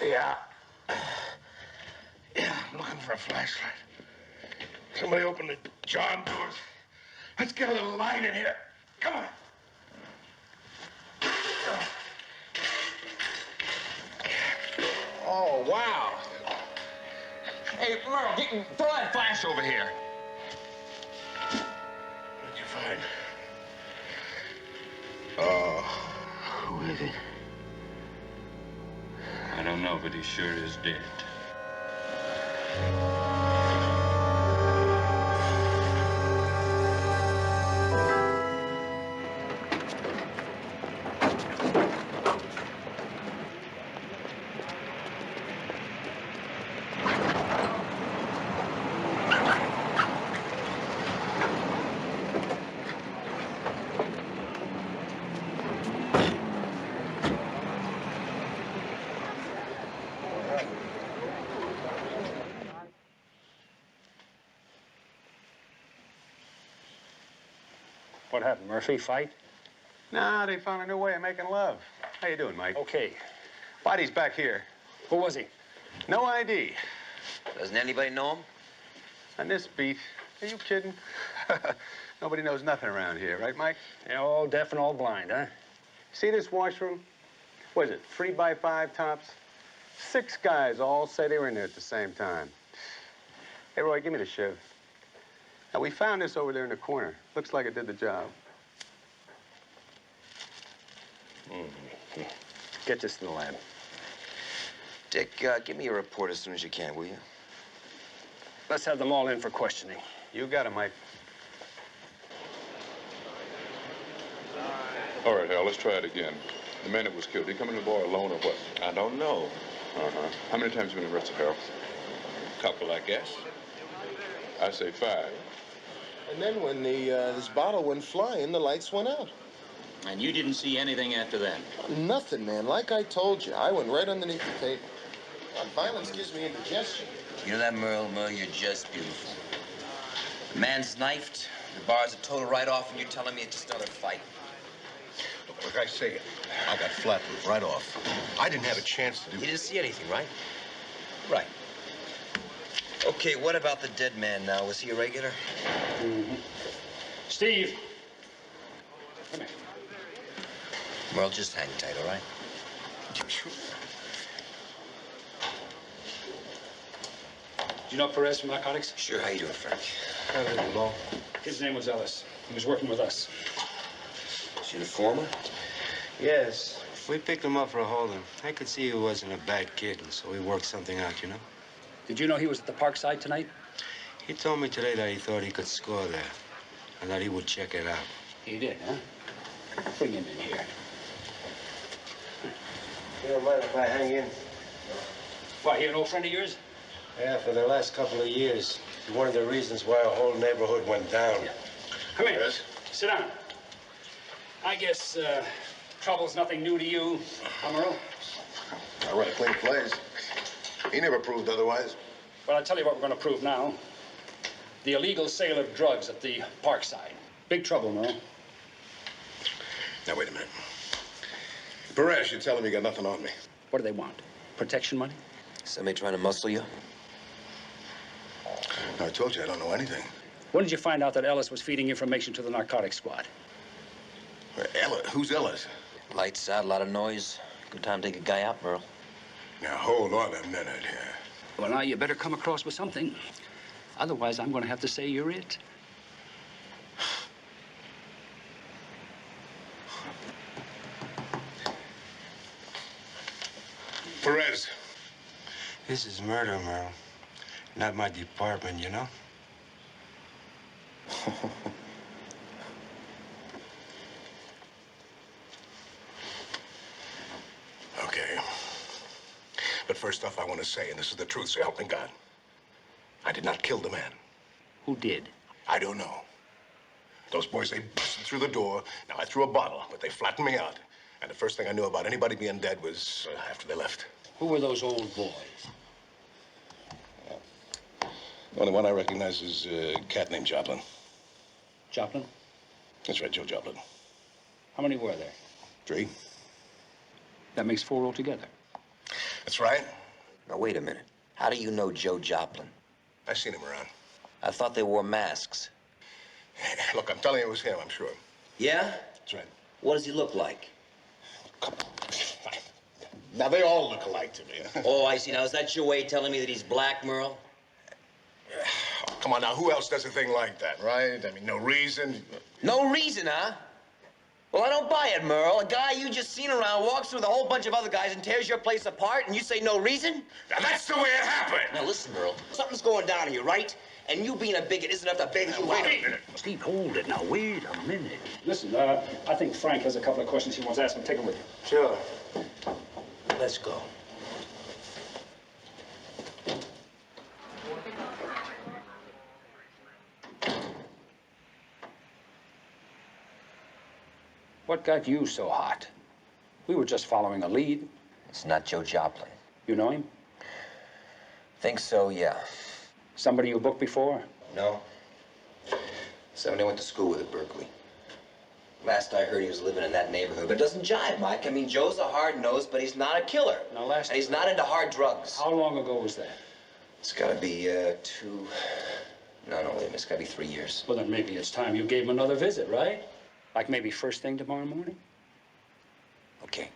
Yeah. Yeah, I'm looking for a flashlight. Somebody open the John doors. Let's get a little light in here. Come on. Oh, wow. Hey, Merle, throw that flash over here. What'd you find? Oh, who is it? I don't know, but he sure is dead. What happened, Murphy? Fight? Nah, they found a new way of making love. How you doing, Mike? Okay. Body's back here. Who was he? No ID. Doesn't anybody know him? On this beat. Are you kidding? Nobody knows nothing around here, right, Mike? Yeah, all deaf and all blind, huh? See this washroom? What is it, 3x5 tops? 6 guys all say they were in there at the same time. Hey, Roy, give me the shiv. Now, we found this over there in the corner. Looks like it did the job. Get this to the lab. Dick, give me a report as soon as you can, will you? Let's have them all in for questioning. You got it, Mike. All right, Hal, let's try it again. The man that was killed, did he come in the bar alone or what? I don't know. Uh-huh. How many times have you been arrested, Harold? Couple, I guess. I say 5. And then when this bottle went flying, the lights went out. And you didn't see anything after that? Nothing, man. Like I told you, I went right underneath the table. Violence gives me indigestion. You know that, Merle, you're just beautiful. The man's knifed, the bar's a total write-off, and you're telling me it's just another fight. Look, like I say, I got flattened right off. I didn't have a chance to do... You didn't see anything, right? Right. Okay, what about the dead man now? Was he a regular? Mm-hmm. Steve. Come here. Merle, just hang tight, all right? Do you know Perez from narcotics? Sure, how you doing, Frank? His name was Ellis. He was working with us. Is he an informer? Yes. We picked him up for a holding. I could see he wasn't a bad kid, and so we worked something out, you know? Did you know he was at the Parkside tonight? He told me today that he thought he could score there, and that he would check it out. He did, huh? Bring him in here. You don't mind if I hang in? Why, he an old friend of yours? Yeah, for the last couple of years. He's one of the reasons why our whole neighborhood went down. Yeah. Come here. Yes. Sit down. I guess trouble's nothing new to you, Merle? I run a clean place. He never proved otherwise. Well, I'll tell you what we're going to prove now. The illegal sale of drugs at the Parkside. Big trouble, Merle. Now, wait a minute. Perez, you tell him you got nothing on me. What do they want? Protection money? Somebody trying to muscle you? No, I told you I don't know anything. When did you find out that Ellis was feeding information to the narcotics squad? Ellis? Who's Ellis? Lights out, a lot of noise. Good time to take a guy out, Merle. Now, hold on a minute here. Well, now, you better come across with something. Otherwise, I'm going to have to say you're it. Perez. This is murder, Merle. Not my department, you know? Okay. But first off, I want to say, and this is the truth, so help me God, I did not kill the man. Who did? I don't know. Those boys, they busted through the door. Now, I threw a bottle, but they flattened me out. And the first thing I knew about anybody being dead was after they left. Who were those old boys? The only one I recognize is a cat named Joplin. Joplin? That's right, Joe Joplin. How many were there? 3. That makes 4 altogether. That's right. Now, wait a minute. How do you know Joe Joplin? I seen him around. I thought they wore masks. Look, I'm telling you it was him, I'm sure. Yeah? That's right. What does he look like? Come on. Now, they all look alike to me. Oh, I see. Now, is that your way of telling me that he's black, Merle? Oh, come on now, who else does a thing like that, right? I mean, no reason. No reason, huh? Well, I don't buy it, Merle. A guy you just seen around walks through with a whole bunch of other guys and tears your place apart, and you say no reason? Now, that's the way it happened. Now, listen, Merle. Something's going down here, right? And you being a bigot isn't enough to bail you out. Wait a minute. Steve, hold it now. Wait a minute. Listen, I think Frank has a couple of questions he wants to ask me. Take them with you. Sure. Let's go. What got you so hot? We were just following a lead. It's not Joe Joplin. You know him? Think so, yeah. Somebody you booked before? No. Somebody I went to school with at Berkeley. Last I heard, he was living in that neighborhood. But it doesn't jive, Mike. I mean, Joe's a hard-nosed, but he's not a killer. Now, last... And he's not into hard drugs. How long ago was that? It's gotta be, No, wait a minute. It's gotta be 3 years. Well, then maybe it's time you gave him another visit, right? Like maybe first thing tomorrow morning? Okay.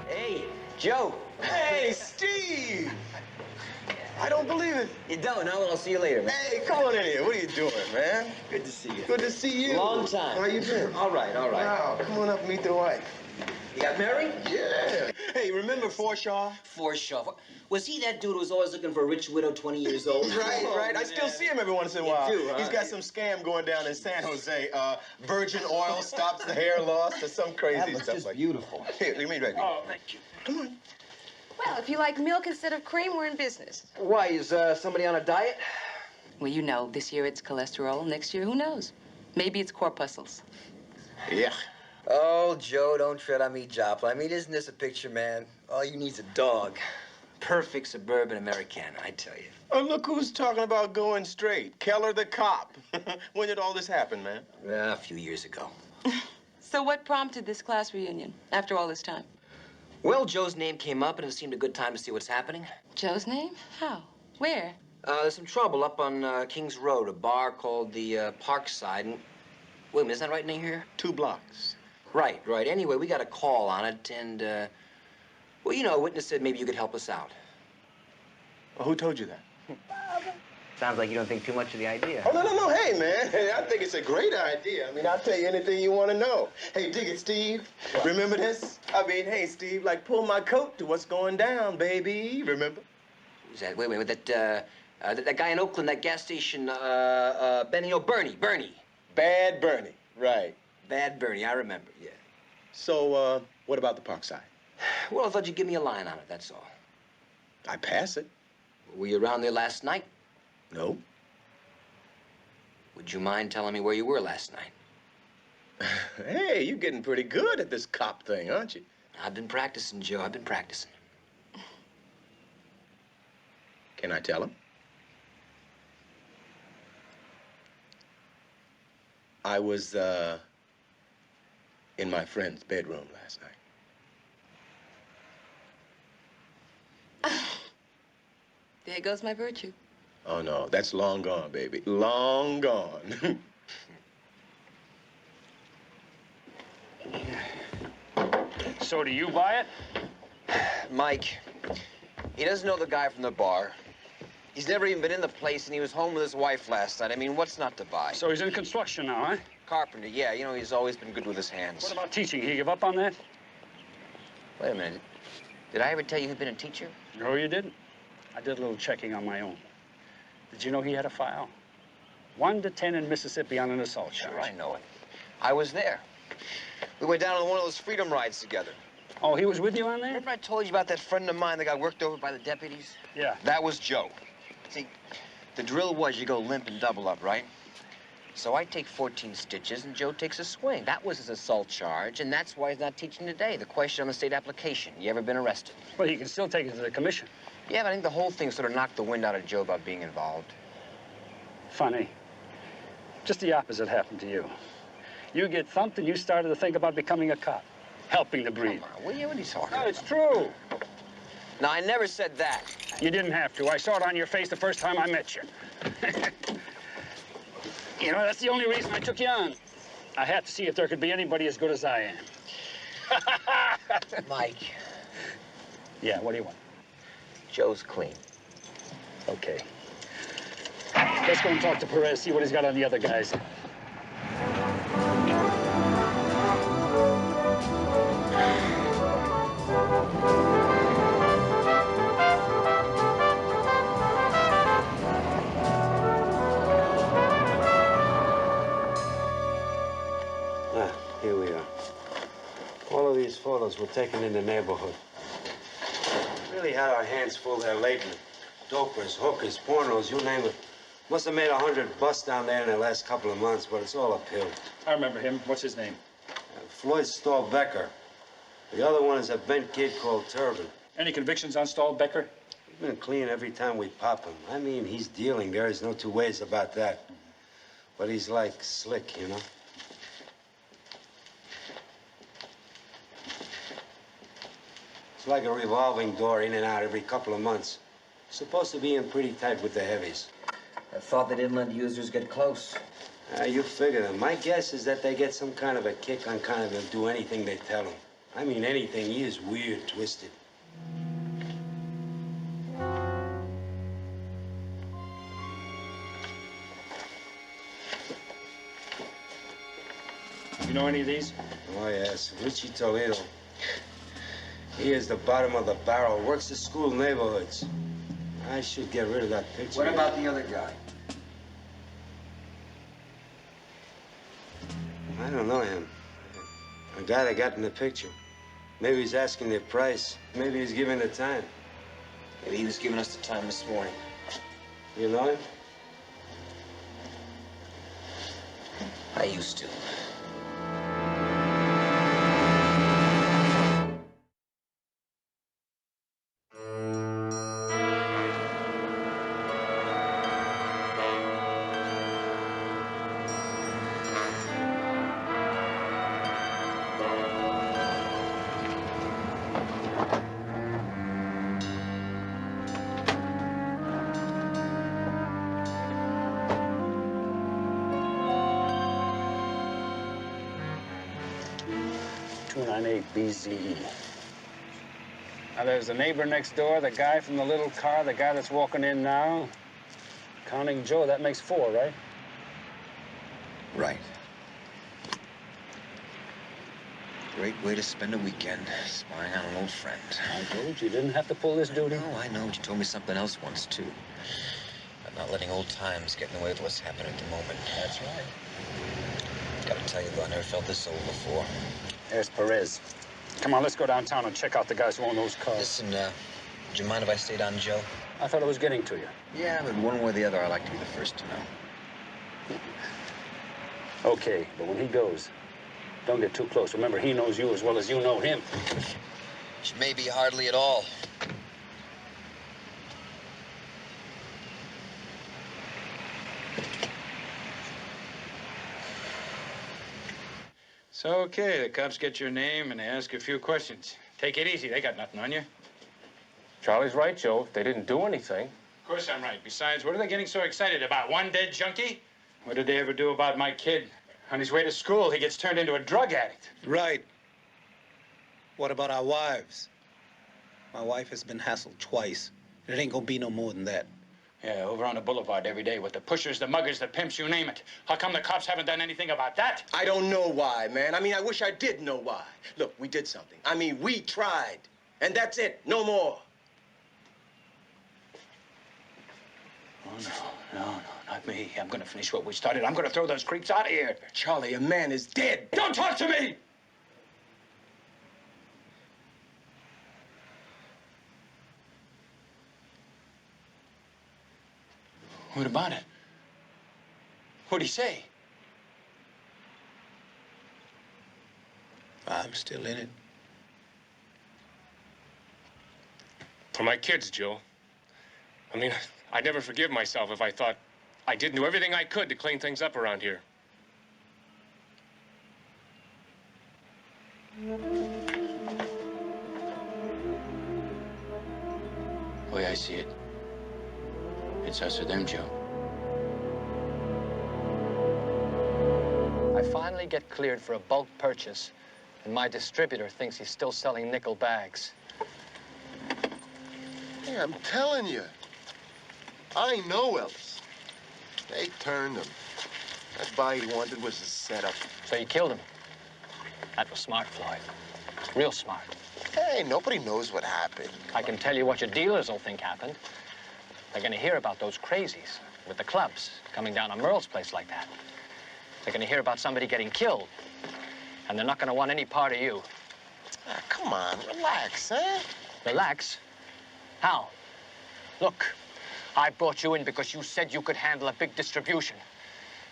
Hey, Joe. Hey, Steve! I don't believe it. You don't, huh? Well, I'll see you later, man. Hey, come on in here. What are you doing, man? Good to see you. Good to see you. Long time. How you been? All right. Wow, come on up and meet the wife. You got married? Yeah. Hey, remember Forshaw? Forshaw. Was he that dude who was always looking for a rich widow 20 years old? Right. I still see him every once in a while. do, huh? He's got some scam going down in San Jose. Virgin oil stops the hair loss or some crazy stuff like that. Beautiful. Here, let me right here. Oh, thank you. Come on. Well, if you like milk instead of cream, we're in business. Why, is somebody on a diet? Well, you know, this year it's cholesterol. Next year, who knows? Maybe it's corpuscles. Yeah. Oh, Joe, don't tread on me, Joplin. I mean, isn't this a picture, man? All you need's a dog. Perfect suburban Americana, I tell you. Oh, look who's talking about going straight. Keller the cop. When did all this happen, man? A few years ago. So what prompted this class reunion after all this time? Well, Joe's name came up, and it seemed a good time to see what's happening. Joe's name? How? Where? There's some trouble up on Kings Road, a bar called the Parkside. And... Wait a minute, is that right near here? 2 blocks. Right. Anyway, we got a call on it, and, well, you know, a witness said maybe you could help us out. Well, who told you that? Sounds like you don't think too much of the idea. Oh, no. Hey, man. I think it's a great idea. I mean, I'll tell you anything you want to know. Hey, dig it, Steve. What? Remember this? I mean, hey, Steve, like, pull my coat to what's going down, baby. Remember? Who's that? Wait, that guy in Oakland, that gas station, Benny, Bernie. Bad Bernie. Right. Bad Bernie, I remember, yeah. So, what about the Parkside? Well, I thought you'd give me a line on it, that's all. I pass it. Were you around there last night? No. Would you mind telling me where you were last night? Hey, you're getting pretty good at this cop thing, aren't you? I've been practicing, Joe. I've been practicing. Can I tell him? I was, in my friend's bedroom last night. There goes my virtue. Oh, no, that's long gone, baby. Long gone. So do you buy it? Mike, he doesn't know the guy from the bar. He's never even been in the place, and he was home with his wife last night. I mean, what's not to buy? So he's in construction now, huh? Carpenter, yeah. You know, he's always been good with his hands. What about teaching? He give up on that? Wait a minute. Did I ever tell you he'd been a teacher? No, you didn't. I did a little checking on my own. Did you know he had a file? 1 to 10 in Mississippi on an assault charge. Sure, I know it. I was there. We went down on one of those freedom rides together. Oh, he was with you on there? Remember I told you about that friend of mine that got worked over by the deputies? Yeah. That was Joe. See, the drill was you go limp and double up, right? So I take 14 stitches and Joe takes a swing. That was his assault charge, and that's why he's not teaching today. The question on the state application, you ever been arrested? Well, you can still take it to the commission. Yeah, but I think the whole thing sort of knocked the wind out of Joe about being involved. Funny. Just the opposite happened to you. You get thumped and you started to think about becoming a cop, helping the breed. Come on, will you? What are you talking No, about? it's true. No, I never said that. You didn't have to. I saw it on your face the first time I met you. You know, that's the only reason I took you on. I had to see if there could be anybody as good as I am. Mike. Yeah, what do you want? Joe's clean. Okay. Let's go and talk to Perez, see what he's got on the other guys. Here we are. All of these photos were taken in the neighborhood. Really had our hands full there lately. Dopers, hookers, pornos, you name it. Must have made 100 busts down there in the last couple of months, but it's all uphill. I remember him. What's his name? Floyd Stahlbecker. The other one is a bent kid called Turbin. Any convictions on Stahlbecker? He's been clean every time we pop him. I mean, he's dealing. There is no two ways about that. But he's like slick, you know? It's like a revolving door in and out every couple of months. Supposed to be in pretty tight with the heavies. I thought they didn't let users get close. You figure them. My guess is that they get some kind of a kick on kind of do anything they tell them. I mean, anything. He is weird, twisted. You know any of these? Oh, yes. Richie Toledo. He is the bottom of the barrel. Works the school neighborhoods. I should get rid of that picture. What about the other guy? I don't know him. A guy that got in the picture. Maybe he's asking the price. Maybe he's giving the time. Maybe he was giving us the time this morning. You know him? I used to. BZE. Now, there's the neighbor next door, the guy from the little car, the guy that's walking in now. Counting Joe, that makes 4, right? Right. Great way to spend a weekend, spying on an old friend. I told you didn't have to pull this duty. No, I know, but you told me something else once, too. About not letting old times get in the way of what's happening at the moment. That's right. Gotta tell you, though, I never felt this old before. There's Perez. Come on, let's go downtown and check out the guys who own those cars. Listen, would you mind if I stayed on Joe? I thought I was getting to you. Yeah, but one way or the other, I like to be the first to know. Okay, but when he goes, don't get too close. Remember, he knows you as well as you know him. Which may be hardly at all. So, okay, the cops get your name and they ask a few questions. Take it easy, they got nothing on you. Charlie's right, Joe. They didn't do anything. Of course I'm right. Besides, what are they getting so excited about? One dead junkie? What did they ever do about my kid? On his way to school, he gets turned into a drug addict. Right. What about our wives? My wife has been hassled twice. It ain't gonna be no more than that. Yeah, over on the boulevard every day with the pushers, the muggers, the pimps, you name it. How come the cops haven't done anything about that? I don't know why, man. I mean, I wish I did know why. Look, we did something. I mean, we tried. And that's it. No more. Oh, no, not me. I'm gonna finish what we started. I'm gonna throw those creeps out of here. Charlie, a man is dead. Don't talk to me! What about it? What'd he say? I'm still in it. For my kids, Joe. I mean, I'd never forgive myself if I thought I didn't do everything I could to clean things up around here. The way I see it, it's us or them, Joe. I finally get cleared for a bulk purchase, and my distributor thinks he's still selling nickel bags. Hey, I'm telling you. I know Ellis. They turned him. That buy he wanted was a setup. So you killed him? That was smart, Floyd. Real smart. Hey, nobody knows what happened. I can tell you what your dealers will think happened. They're gonna hear about those crazies with the clubs coming down on Merle's place like that. They're gonna hear about somebody getting killed, and they're not gonna want any part of you. Ah, come on, relax, eh? Relax? How? Look, I brought you in because you said you could handle a big distribution.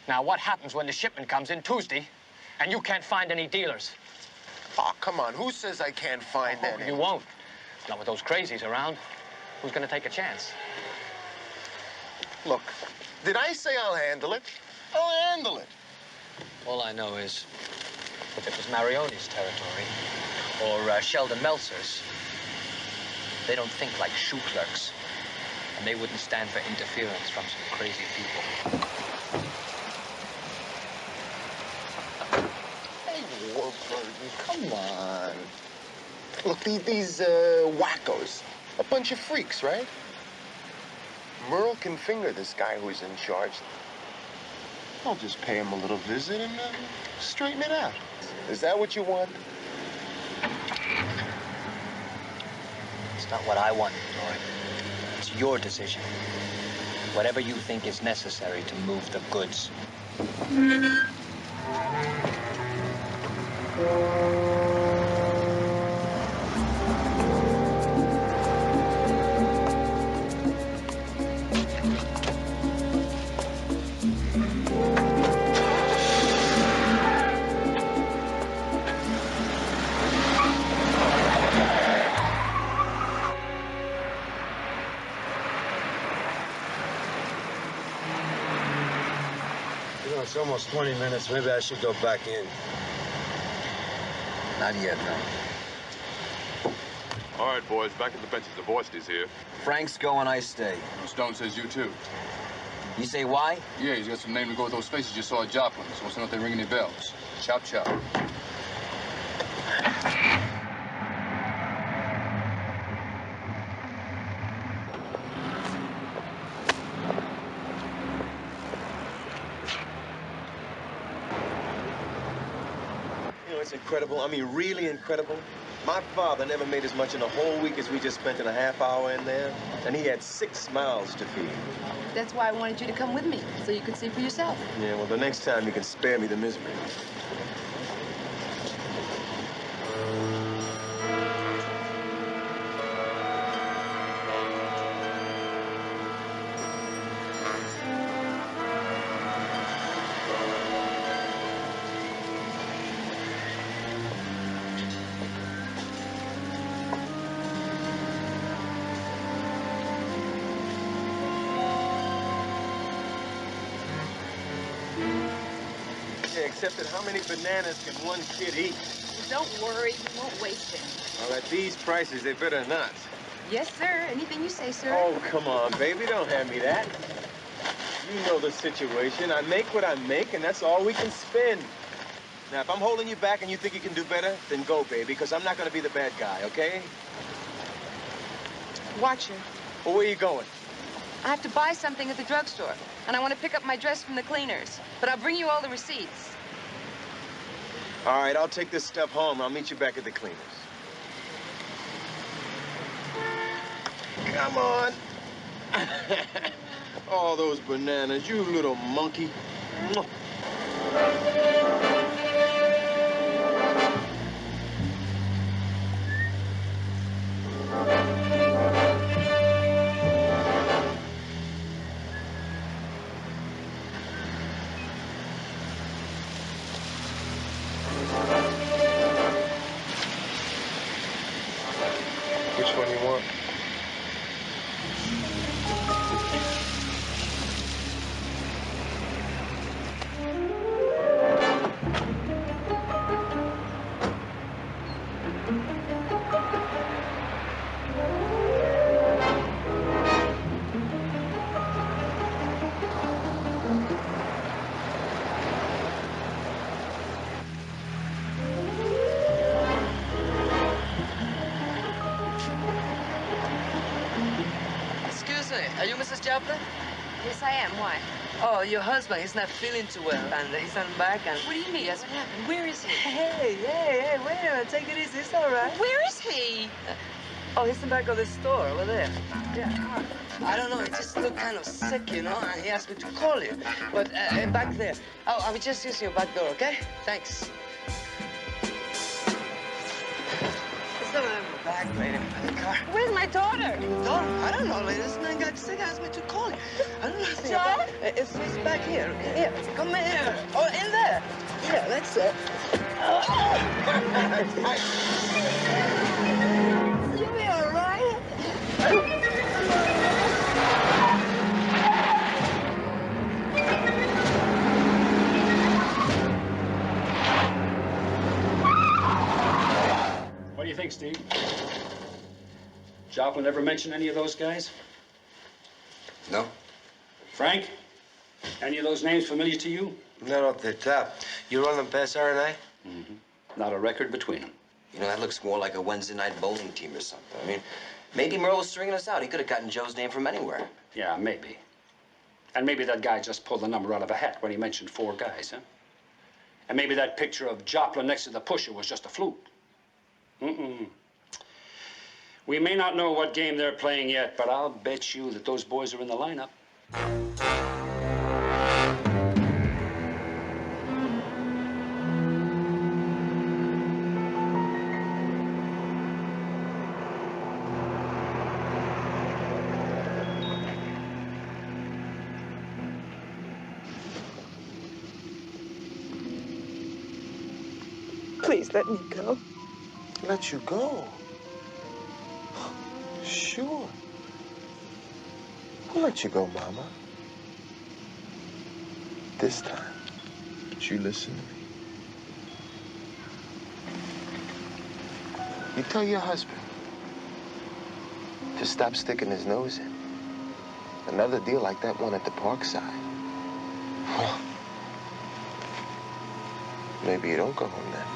Now, what happens when the shipment comes in Tuesday and you can't find any dealers? Oh, come on, who says I can't find any? You won't. Not with those crazies around. Who's gonna take a chance? Look, did I say I'll handle it? I'll handle it. All I know is if it was Marione's territory or Sheldon Meltzer's, they don't think like shoe clerks, and they wouldn't stand for interference from some crazy people. Hey, Warburton, come on. Look, these wackos, a bunch of freaks, right? Merle can finger this guy who's in charge. I'll just pay him a little visit and straighten it out. Is that what you want? It's not what I want, Floyd. It's your decision. Whatever you think is necessary to move the goods. It's almost 20 minutes. Maybe I should go back in. Not yet, no. All right, boys, back at the benches. The varsity's here. Frank's going, I stay. Stone says you too. You say why? Yeah, he's got some name to go with those faces you saw at Joplin's. Wants to know if they ring any bells. Chop, chop. You know, it's incredible. I mean, really incredible. My father never made as much in a whole week as we just spent in a half hour in there, and he had 6 mouths to feed. That's why I wanted you to come with me, so you could see for yourself. Yeah, well, the next time you can spare me the misery. Yeah, except that how many bananas can one kid eat? Don't worry, you won't waste it. Well, at these prices, they better not. Yes, sir. Anything you say, sir. Oh, come on, baby. Don't hand me that. You know the situation. I make what I make, and that's all we can spend. Now, if I'm holding you back and you think you can do better, then go, baby, because I'm not going to be the bad guy, okay? Watch it. Well, where you going? I have to buy something at the drugstore, and I want to pick up my dress from the cleaners. But I'll bring you all the receipts. All right, I'll take this stuff home. I'll meet you back at the cleaners. Come on. All those bananas, you little monkey. Mwah. Which one you want? Excuse me, are you Mrs. Joplin? Yes, I am. Why? Oh, your husband, he's not feeling too well, and he's on back, and... What do you mean? What happened? Where is he? Hey, wait a minute, take it easy, it's all right. Where is he? Oh, he's in the back of the store, over there. Yeah, I don't know, he just looked kind of sick, you know, and he asked me to call you. But back there. Oh, I was just using your back door, okay? Thanks. It's over there in the back, lady, by the car. Where's my daughter? I don't know, lady. This man got sick, asked me to call you. I don't know nothing Joe? about it. It's back here. Here, come here. Oh, in there. Yeah, that's it. You'll be all right. What do you think, Steve? Joplin ever mention any of those guys? No. Frank? Any of those names familiar to you? Not off the top. You run them past R&I? Mm-hmm. Not a record between them. You know, that looks more like a Wednesday night bowling team or something. I mean, maybe Merle was stringing us out. He could have gotten Joe's name from anywhere. Yeah, maybe. And maybe that guy just pulled the number out of a hat when he mentioned 4 guys, huh? And maybe that picture of Joplin next to the pusher was just a fluke. Mm-mm. We may not know what game they're playing yet, but I'll bet you that those boys are in the lineup. Please let me go. Let you go? Sure. I'll let you go, Mama. This time, you listen to me. You tell your husband to stop sticking his nose in. Another deal like that one at the Parkside. Well, maybe you don't go home then.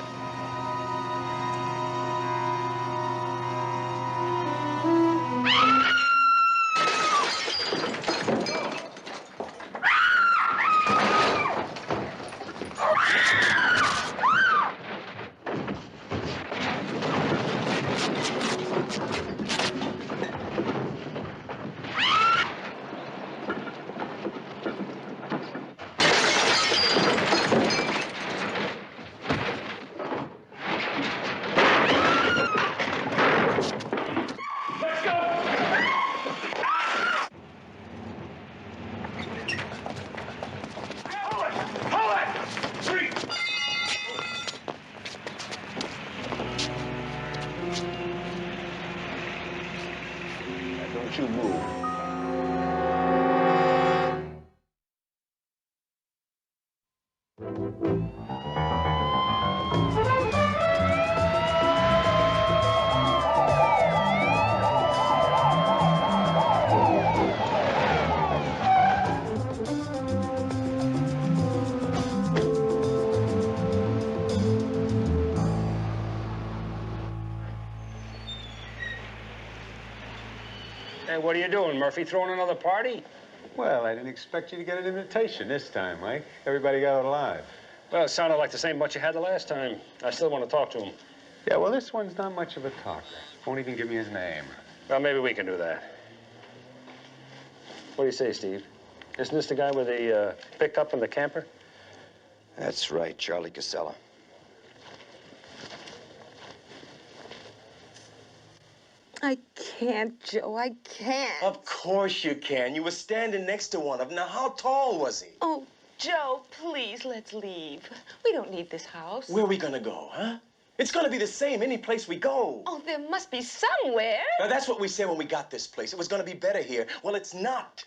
Don't you move. Hey, what are you doing, Murphy? Throwing another party? Well, I didn't expect you to get an invitation this time, Mike. Everybody got out alive. Well, it sounded like the same bunch you had the last time. I still want to talk to him. Yeah, well, this one's not much of a talker. Won't even give me his name. Well, maybe we can do that. What do you say, Steve? Isn't this the guy with the pickup and the camper? That's right, Charlie Casella. I can't, Joe. I can't. Of course you can. You were standing next to one of them. Now, how tall was he? Oh, Joe, please, let's leave. We don't need this house. Where are we gonna go, huh? It's gonna be the same any place we go. Oh, there must be somewhere. Now, that's what we said when we got this place. It was gonna be better here. Well, it's not.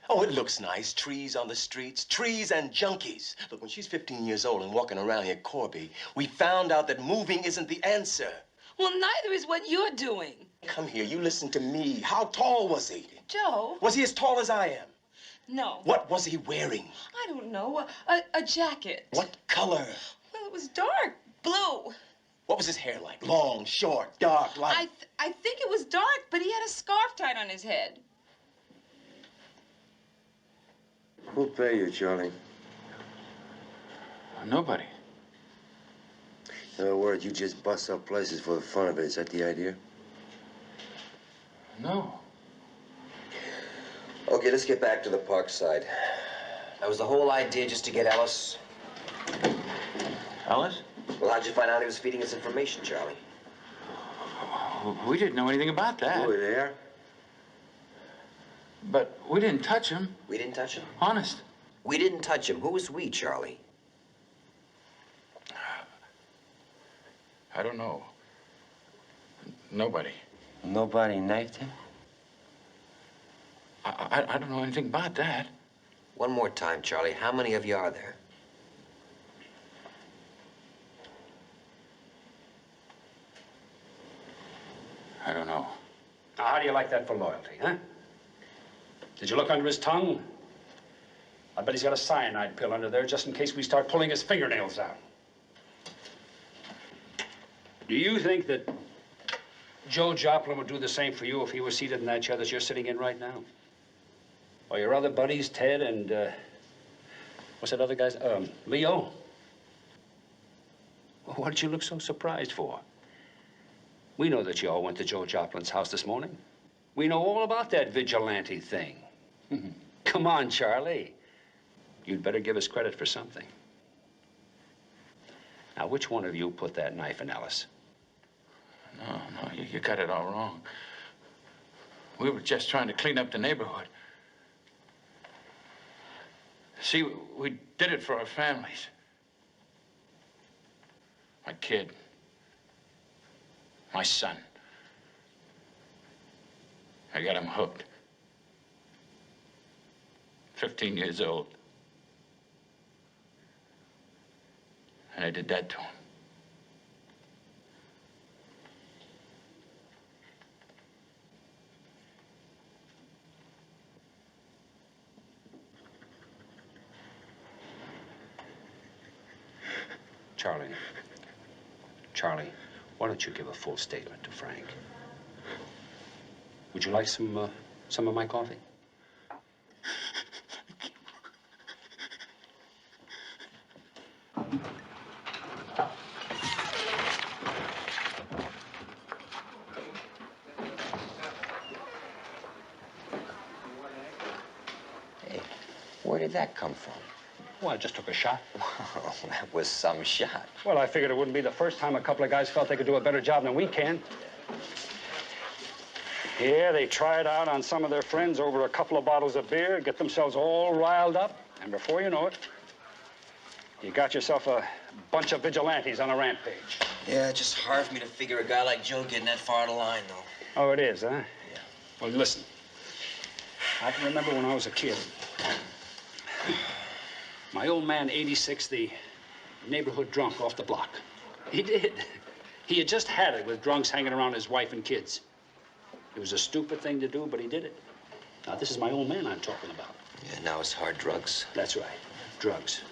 Oh, it looks nice. Trees on the streets, trees and junkies. Look, when she's 15 years old and walking around here, Corby, we found out that moving isn't the answer. Well, neither is what you're doing. Come here, you listen to me. How tall was he? Joe. Was he as tall as I am? No. What was he wearing? I don't know. A jacket. What color? Well, it was dark. Blue. What was his hair like? Long, short, dark, light? I think it was dark, but he had a scarf tied on his head. Who'll pay you, Charlie? Nobody. In other words, you just bust up places for the fun of it. Is that the idea? No. Okay, let's get back to the park side. That was the whole idea, just to get Ellis. Ellis? Well, how'd you find out he was feeding us information, Charlie? We didn't know anything about that. You were there. But we didn't touch him. We didn't touch him? Honest. We didn't touch him. Who was we, Charlie? I don't know. Nobody. Nobody knifed him? I don't know anything about that. One more time, Charlie. How many of you are there? I don't know. Now, how do you like that for loyalty, huh? Did you look under his tongue? I bet he's got a cyanide pill under there just in case we start pulling his fingernails out. Do you think that Joe Joplin would do the same for you if he was seated in that chair that you're sitting in right now? Or your other buddies, Ted and, what's that other guy's? Leo? Well, what did you look so surprised for? We know that you all went to Joe Joplin's house this morning. We know all about that vigilante thing. Come on, Charlie. You'd better give us credit for something. Now, which one of you put that knife in Ellis? No, you got it all wrong. We were just trying to clean up the neighborhood. See, we did it for our families. My kid. My son. I got him hooked. 15 years old. And I did that to him. Charlie, why don't you give a full statement to Frank? Would you like some of my coffee? Hey, where did that come from? Well, I just took a shot. Well, that was some shot. Well, I figured it wouldn't be the first time a couple of guys felt they could do a better job than we can. Yeah, they try it out on some of their friends over a couple of bottles of beer, get themselves all riled up, and before you know it, you got yourself a bunch of vigilantes on a rampage. Yeah, it's just hard for me to figure a guy like Joe getting that far to the line, though. Oh, it is, huh? Yeah. Well, listen. I can remember when I was a kid. My old man, 86, the neighborhood drunk off the block. He did. He had just had it with drunks hanging around his wife and kids. It was a stupid thing to do, but he did it. Now, this is my old man I'm talking about. Yeah, now it's hard drugs. That's right. Drugs.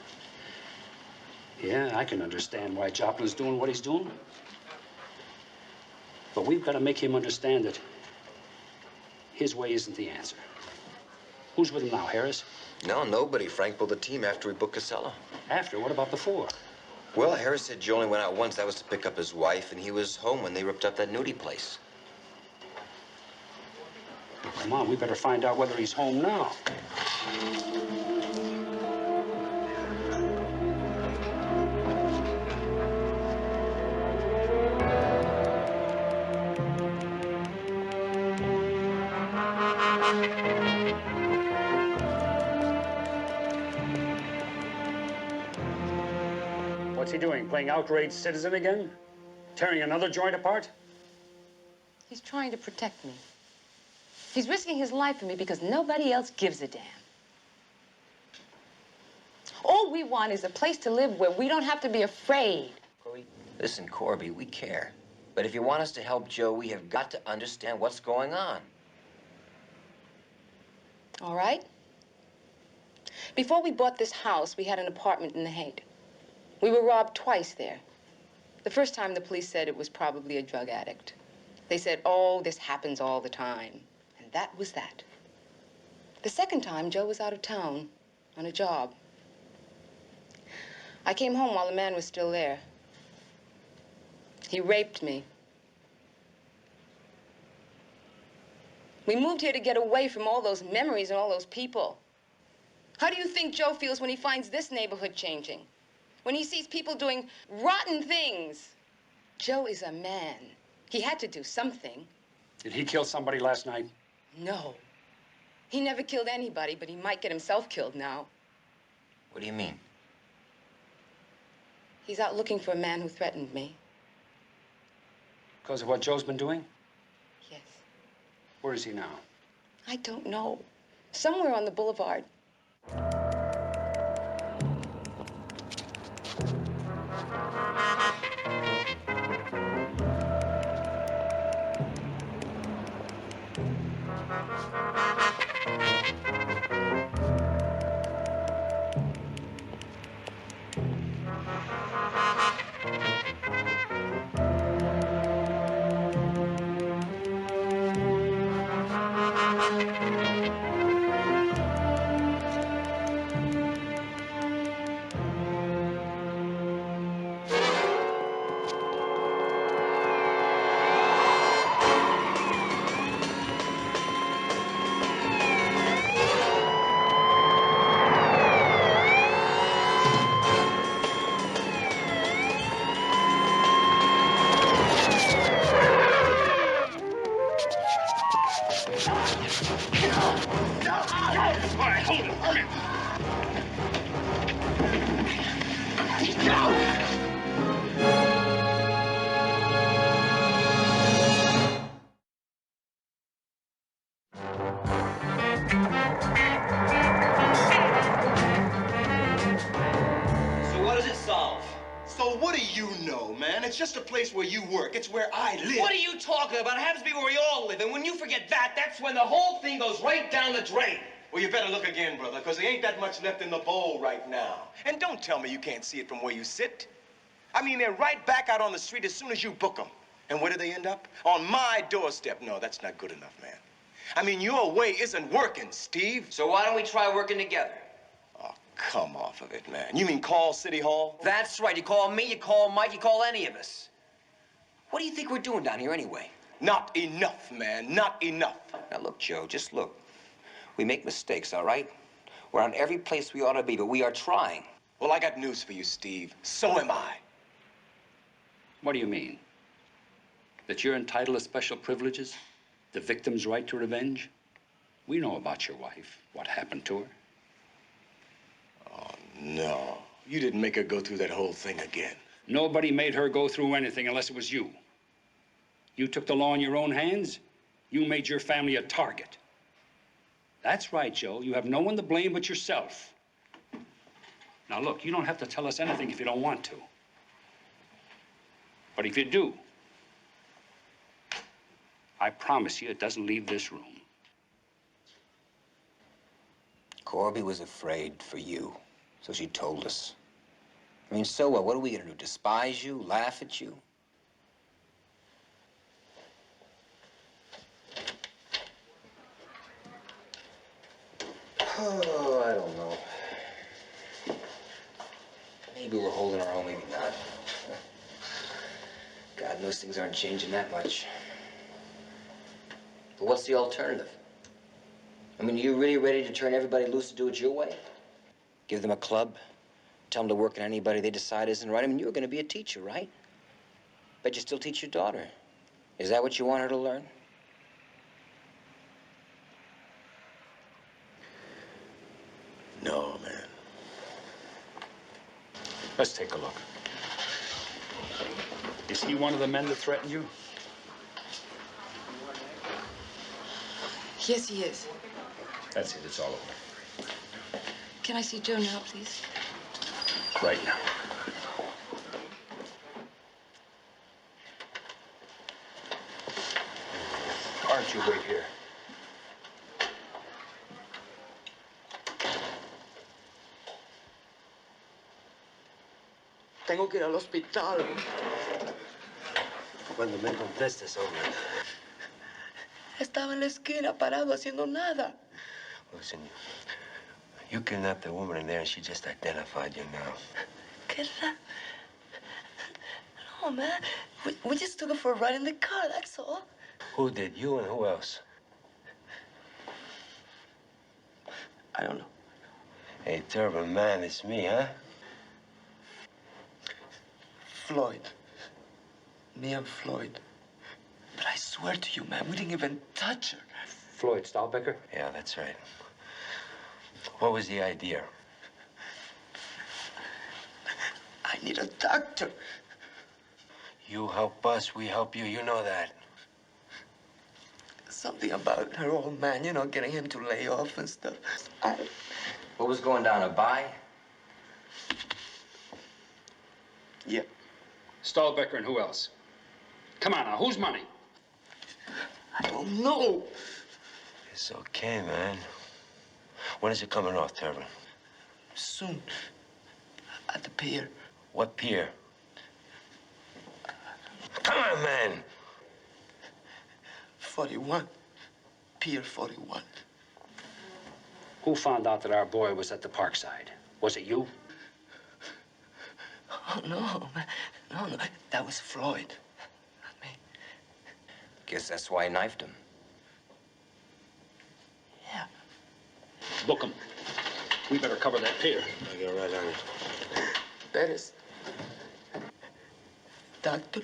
Yeah, I can understand why Joplin's doing what he's doing. But we've got to make him understand that his way isn't the answer. Who's with him now, Harris? No, nobody. Frank pulled the team after we booked Casella. After? What about before? Well, Harris said Joe only went out once. That was to pick up his wife, and he was home when they ripped up that nudie place. Come on, we better find out whether he's home now. What's he doing? Playing outraged citizen again? Tearing another joint apart? He's trying to protect me. He's risking his life for me because nobody else gives a damn. All we want is a place to live where we don't have to be afraid. Listen, Corby, we care. But if you want us to help Joe, we have got to understand what's going on. All right? Before we bought this house, we had an apartment in the Hague. We were robbed twice there. The first time, the police said it was probably a drug addict. They said, oh, this happens all the time. And that was that. The second time, Joe was out of town on a job. I came home while the man was still there. He raped me. We moved here to get away from all those memories and all those people. How do you think Joe feels when he finds this neighborhood changing? When he sees people doing rotten things? Joe is a man. He had to do something. Did he kill somebody last night? No. He never killed anybody, but he might get himself killed now. What do you mean? He's out looking for a man who threatened me. Because of what Joe's been doing? Yes. Where is he now? I don't know. Somewhere on the boulevard. It's just a place where you work. It's where I live. What are you talking about? It happens to be where we all live. And when you forget that, that's when the whole thing goes right down the drain. Well, you better look again, brother, because there ain't that much left in the bowl right now. And don't tell me you can't see it from where you sit. I mean, they're right back out on the street as soon as you book them. And where do they end up? On my doorstep. No, that's not good enough, man. I mean, your way isn't working, Steve. So why don't we try working together? Oh, come off of it, man. You mean call City Hall? That's right. You call me, you call Mike, you call any of us. What do you think we're doing down here anyway? Not enough, man. Not enough. Now, look, Joe, just look. We make mistakes, all right? We're on every place we ought to be, but we are trying. Well, I got news for you, Steve. So am I. What do you mean? That you're entitled to special privileges? The victim's right to revenge? We know about your wife, what happened to her. Oh, no. You didn't make her go through that whole thing again. Nobody made her go through anything unless it was you. You took the law in your own hands. You made your family a target. That's right, Joe. You have no one to blame but yourself. Now, look, you don't have to tell us anything if you don't want to. But if you do, I promise you it doesn't leave this room. Corby was afraid for you, so she told us. I mean, so what? What are we gonna do? Despise you? Laugh at you? Oh, I don't know. Maybe we're holding our own, maybe not. God knows things aren't changing that much. But what's the alternative? I mean, are you really ready to turn everybody loose to do it your way? Give them a club? Tell them to work on anybody they decide isn't right? I mean, you were going to be a teacher, right? Bet you still teach your daughter. Is that what you want her to learn? No, man. Let's take a look. You Is he one of the men that threatened you? Yes, he is. That's it. It's all over. Can I see Joe now, please? Right now. Aren't you wait here? Tengo que ir al hospital. Cuando me contestes, hombre. Estaba en la esquina parado haciendo nada. Listen, you kidnapped the woman in there and she just identified you now. ¿Qué ra? No, man. We just took her for a ride in the car, that's all. Who did? You and who else? I don't know. Hey, Turban man, it's me, huh? Floyd. Me and Floyd. But I swear to you, man, we didn't even touch her. Floyd Stahlbecker? Yeah, that's right. What was the idea? I need a doctor. You help us, we help you. You know that. Something about her old man, you know, getting him to lay off and stuff. What was going down, a buy? Yeah. Stahlbecker and who else? Come on now, whose money? I don't know. It's okay, man. When is it coming off, Turban? Soon. At the pier. What pier? Come on, man. 41. Pier 41. Who found out that our boy was at the parkside? Was it you? Oh, no, man. No. That was Floyd. Not me. Guess that's why I knifed him. Yeah. Book him. We better cover that pier. I'll get right on it. Perez. Doctor.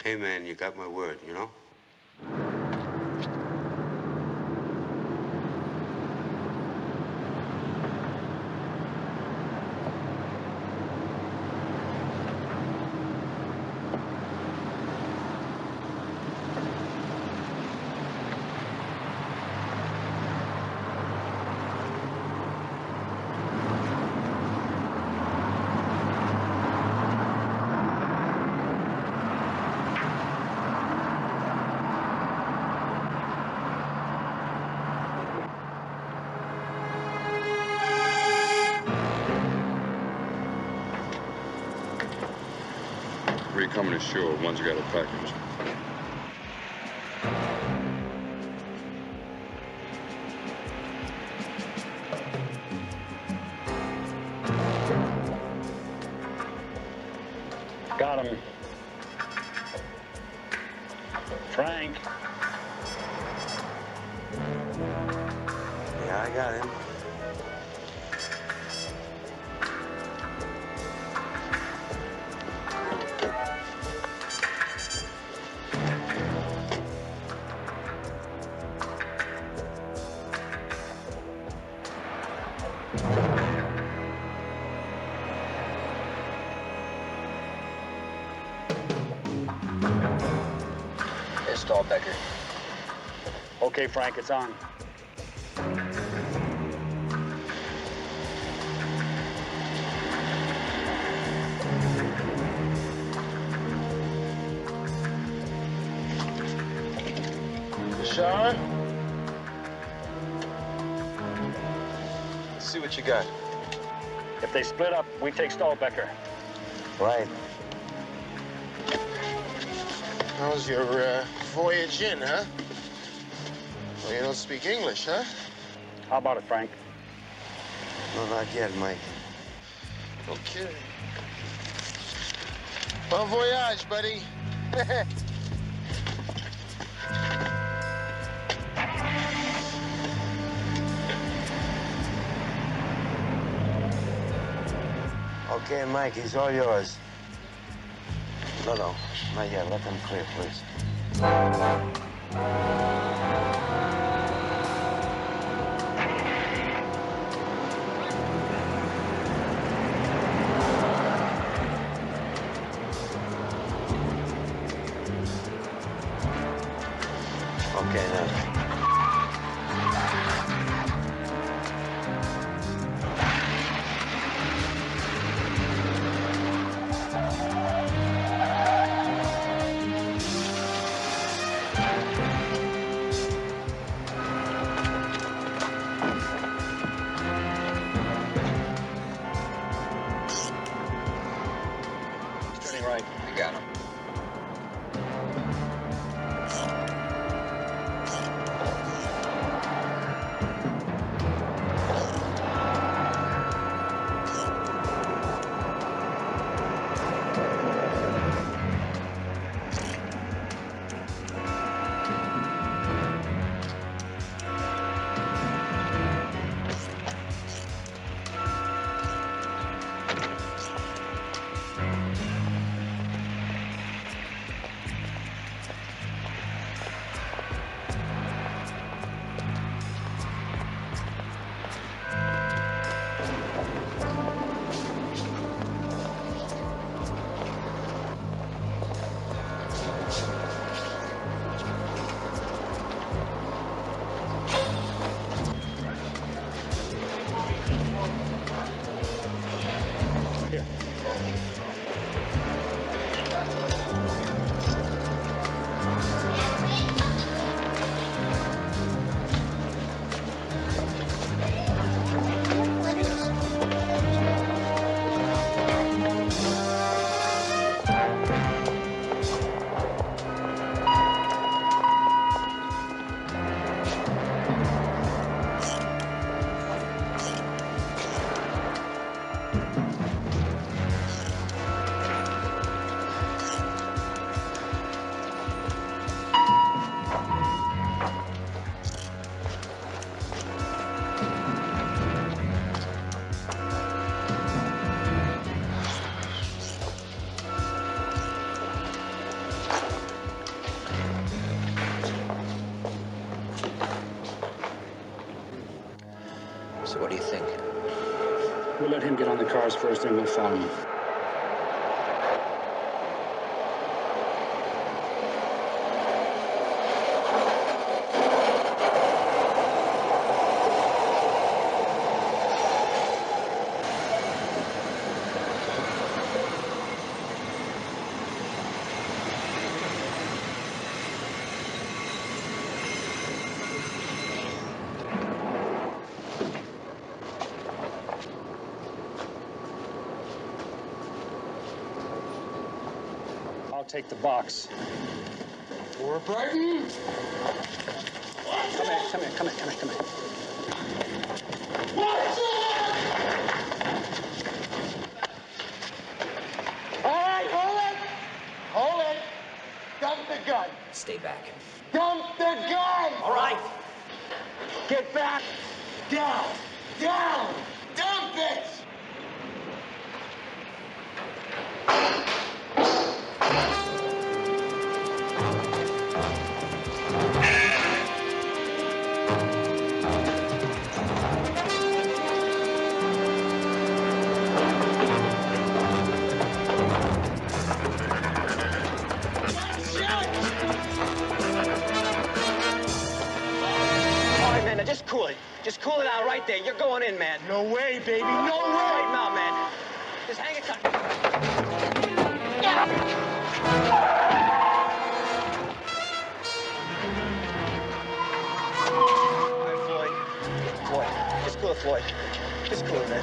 Hey, man, you got my word, you know? Where you coming ashore? Ones you got a package. Got him. Frank. Yeah, I got him. It's Stahlbecker. Okay, Frank, it's on. Sean? Let's see what you got. If they split up, we take Stahlbecker. Right. How's your voyage in, huh? Well, you don't speak English, huh? How about it, Frank? No, not yet, Mike. Okay. Bon voyage, buddy. Okay, Mike, he's all yours. No, not yet. Let them clear, please. Okay, now. Turning right. You got him. So what do you think? We'll let him get on the cars first, then we'll follow him. I'll take the box. Warburton? Come here. All right, hold it. Dump the gun. Stay back. Dump the gun! All right. Get back. Down. Dump it! Just cool it. Just cool it out right there. You're going in, man. No way, baby. No way. Right now, man. Just hang it tight. All right, Floyd. Just cool it, Floyd. Just cool it, man.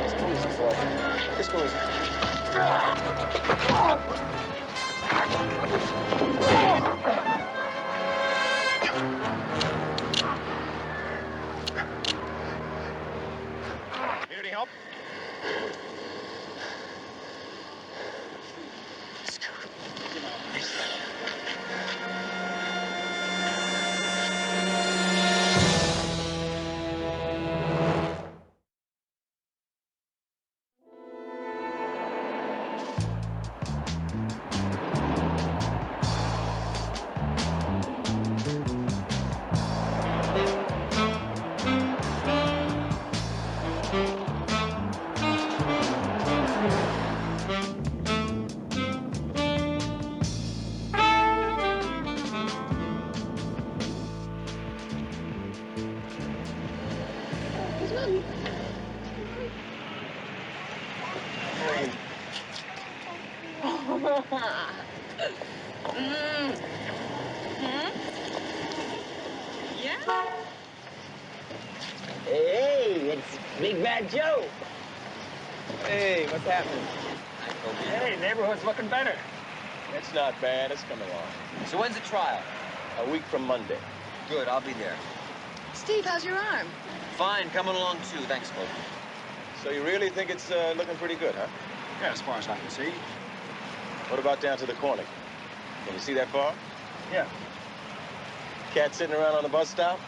Just cool it, Floyd. Just cool it. Need any help? Yeah? Hey, it's Big Bad Joe. Hey, what's happening? Hey, neighborhood's looking better. It's not bad. It's coming along. So when's the trial? A week from Monday. Good, I'll be there. Steve, how's your arm? Fine, coming along too. Thanks, Coach. So you really think it's looking pretty good, huh? Yeah, as far as I can see. What about down to the corner? Can you see that far? Yeah. Cat sitting around on the bus stop?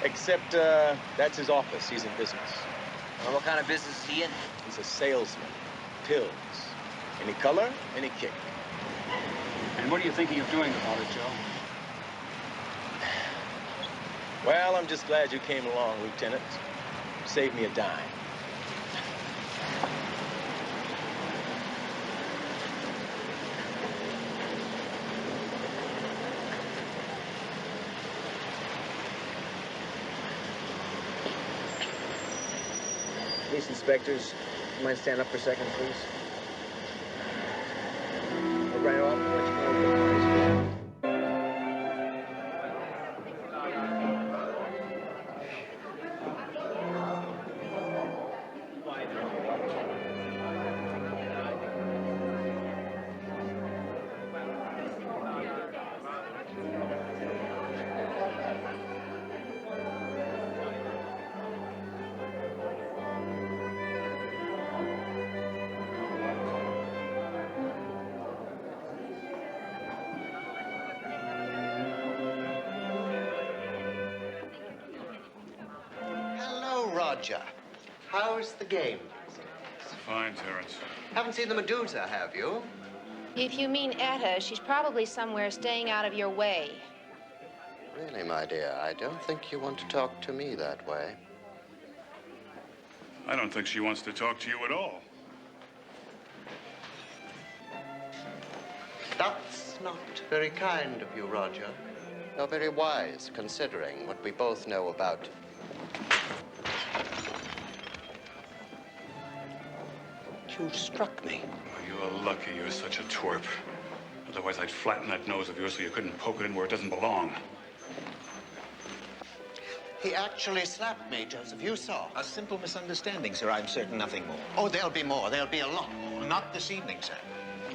Except that's his office. He's in business. Well, what kind of business is he in? He's a salesman. Pills. Any color, any kick. And what are you thinking of doing about it, Joe? Well, I'm just glad you came along, Lieutenant. Saved me a dime. Police inspectors, you mind stand up for a second, please? Right off, what you know, the parties. Hello, Roger. How's the game? Fine, Terrence. Haven't seen the Medusa, have you? If you mean Etta, she's probably somewhere staying out of your way. Really, my dear, I don't think you want to talk to me that way. I don't think she wants to talk to you at all. That's not very kind of you, Roger. Nor very wise, considering what we both know about... You struck me. You are lucky you're such a twerp. Otherwise, I'd flatten that nose of yours so you couldn't poke it in where it doesn't belong. He actually slapped me, Joseph. You saw. A simple misunderstanding, sir. I'm certain nothing more. Oh, there'll be more. There'll be a lot more. Not this evening, sir.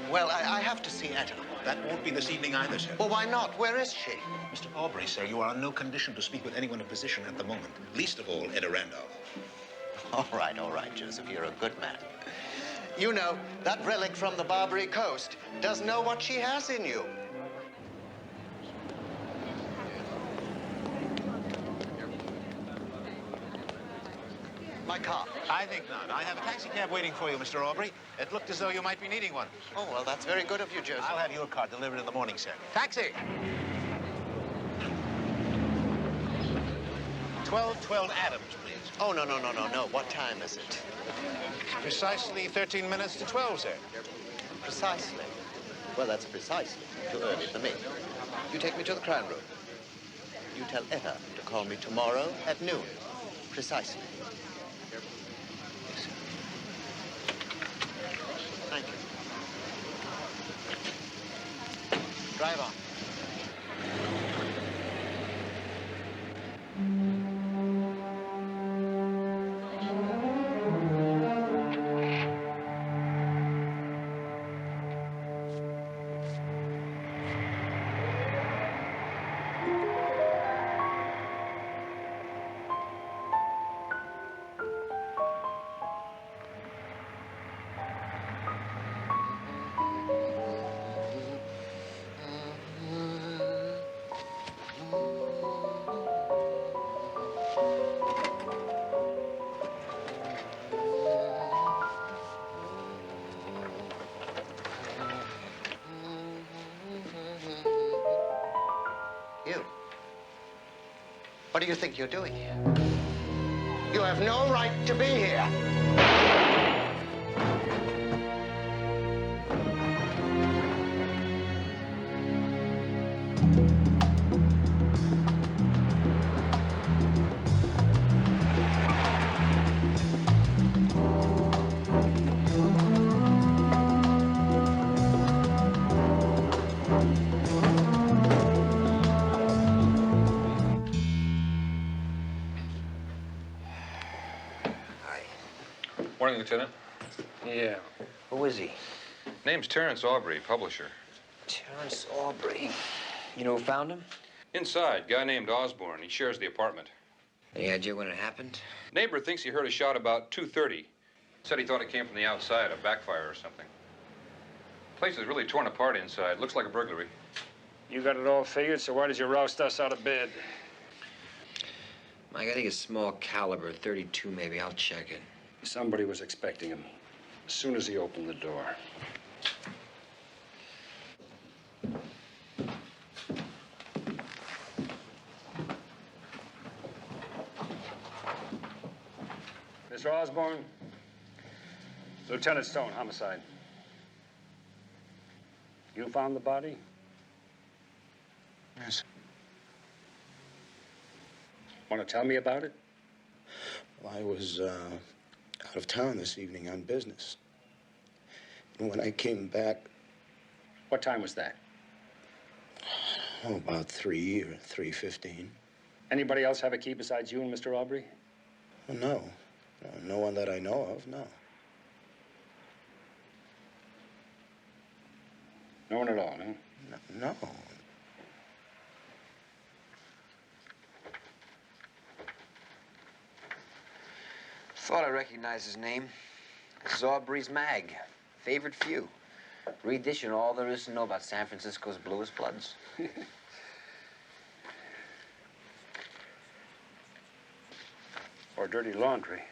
Well, I have to see Etta. That won't be this evening either, sir. Well, why not? Where is she? Mr. Aubrey, sir, you are in no condition to speak with anyone in position at the moment. Least of all, Etta Randolph. All right, Joseph. You're a good man. You know, that relic from the Barbary Coast does know what she has in you. My car. I think not. I have a taxi cab waiting for you, Mr. Aubrey. It looked as though you might be needing one. Oh, well, that's very good of you, Joseph. I'll have your car delivered in the morning, sir. Taxi! 1212 Adams, please. Oh, no. What time is it? Precisely 13 minutes to 12, sir. Precisely. Well, that's precisely too early for me. You take me to the crime room. You tell Etta to call me tomorrow at noon. Precisely. Thank you. Drive on. You. What do you think you're doing here? You have no right to be here. Lieutenant. Yeah. Who is he? Name's Terrence Aubrey, publisher. Terrence Aubrey. You know who found him? Inside, guy named Osborne. He shares the apartment. Any idea when it happened? Neighbor thinks he heard a shot about 2:30. Said he thought it came from the outside, a backfire or something. Place is really torn apart inside. Looks like a burglary. You got it all figured, so why did you roust us out of bed? Mike, I think it's small caliber, 32 maybe. I'll check it. Somebody was expecting him as soon as he opened the door. Mr. Osborne, Lieutenant Stone, homicide. You found the body? Yes. Want to tell me about it? Well, I was out of town this evening on business. And when I came back... What time was that? Oh, about 3 or 3:15. Anybody else have a key besides you and Mr. Aubrey? Well, no. No one that I know of, no. No one at all, no? No. Thought I recognized his name. This is Aubrey's mag. Favorite few. Read this, you know all there is to know about San Francisco's bluest bloods. Or dirty laundry.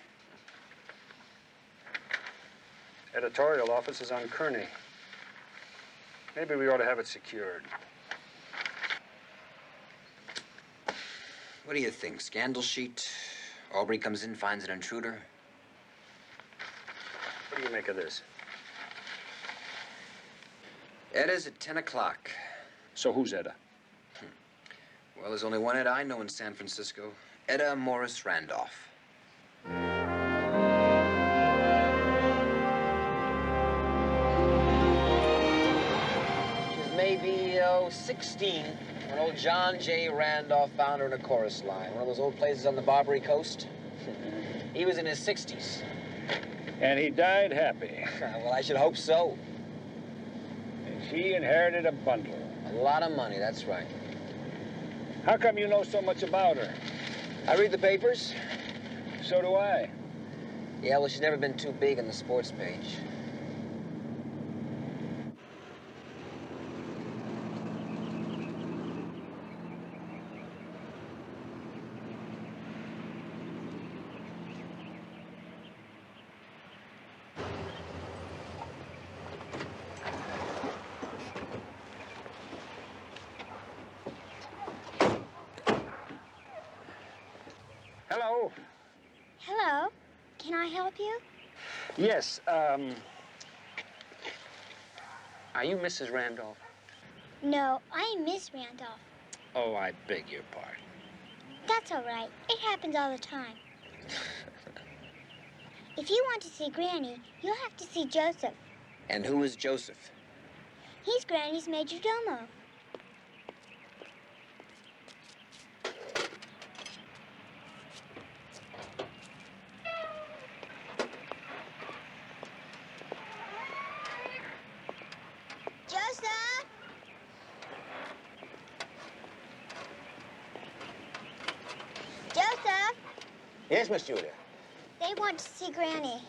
Editorial office is on Kearney. Maybe we ought to have it secured. What do you think? Scandal sheet? Aubrey comes in, finds an intruder? What do you make of this? Edda's at 10 o'clock. So who's Edda? Well, there's only one Edda I know in San Francisco. Edda Morris Randolph. She's maybe, 16 when old John J. Randolph found her in a chorus line. One of those old places on the Barbary Coast. He was in his 60s. And he died happy. Well, I should hope so. And she inherited a bundle. A lot of money, that's right. How come you know so much about her? I read the papers. So do I. Yeah, well, she's never been too big on the sports page. Hello. Hello. Can I help you? Yes, Are you Mrs. Randolph? No, I'm Miss Randolph. Oh, I beg your pardon. That's all right. It happens all the time. If you want to see Granny, you'll have to see Joseph. And who is Joseph? He's Granny's major domo. Joseph! Joseph! Yes, Miss Julia. They want to see Granny.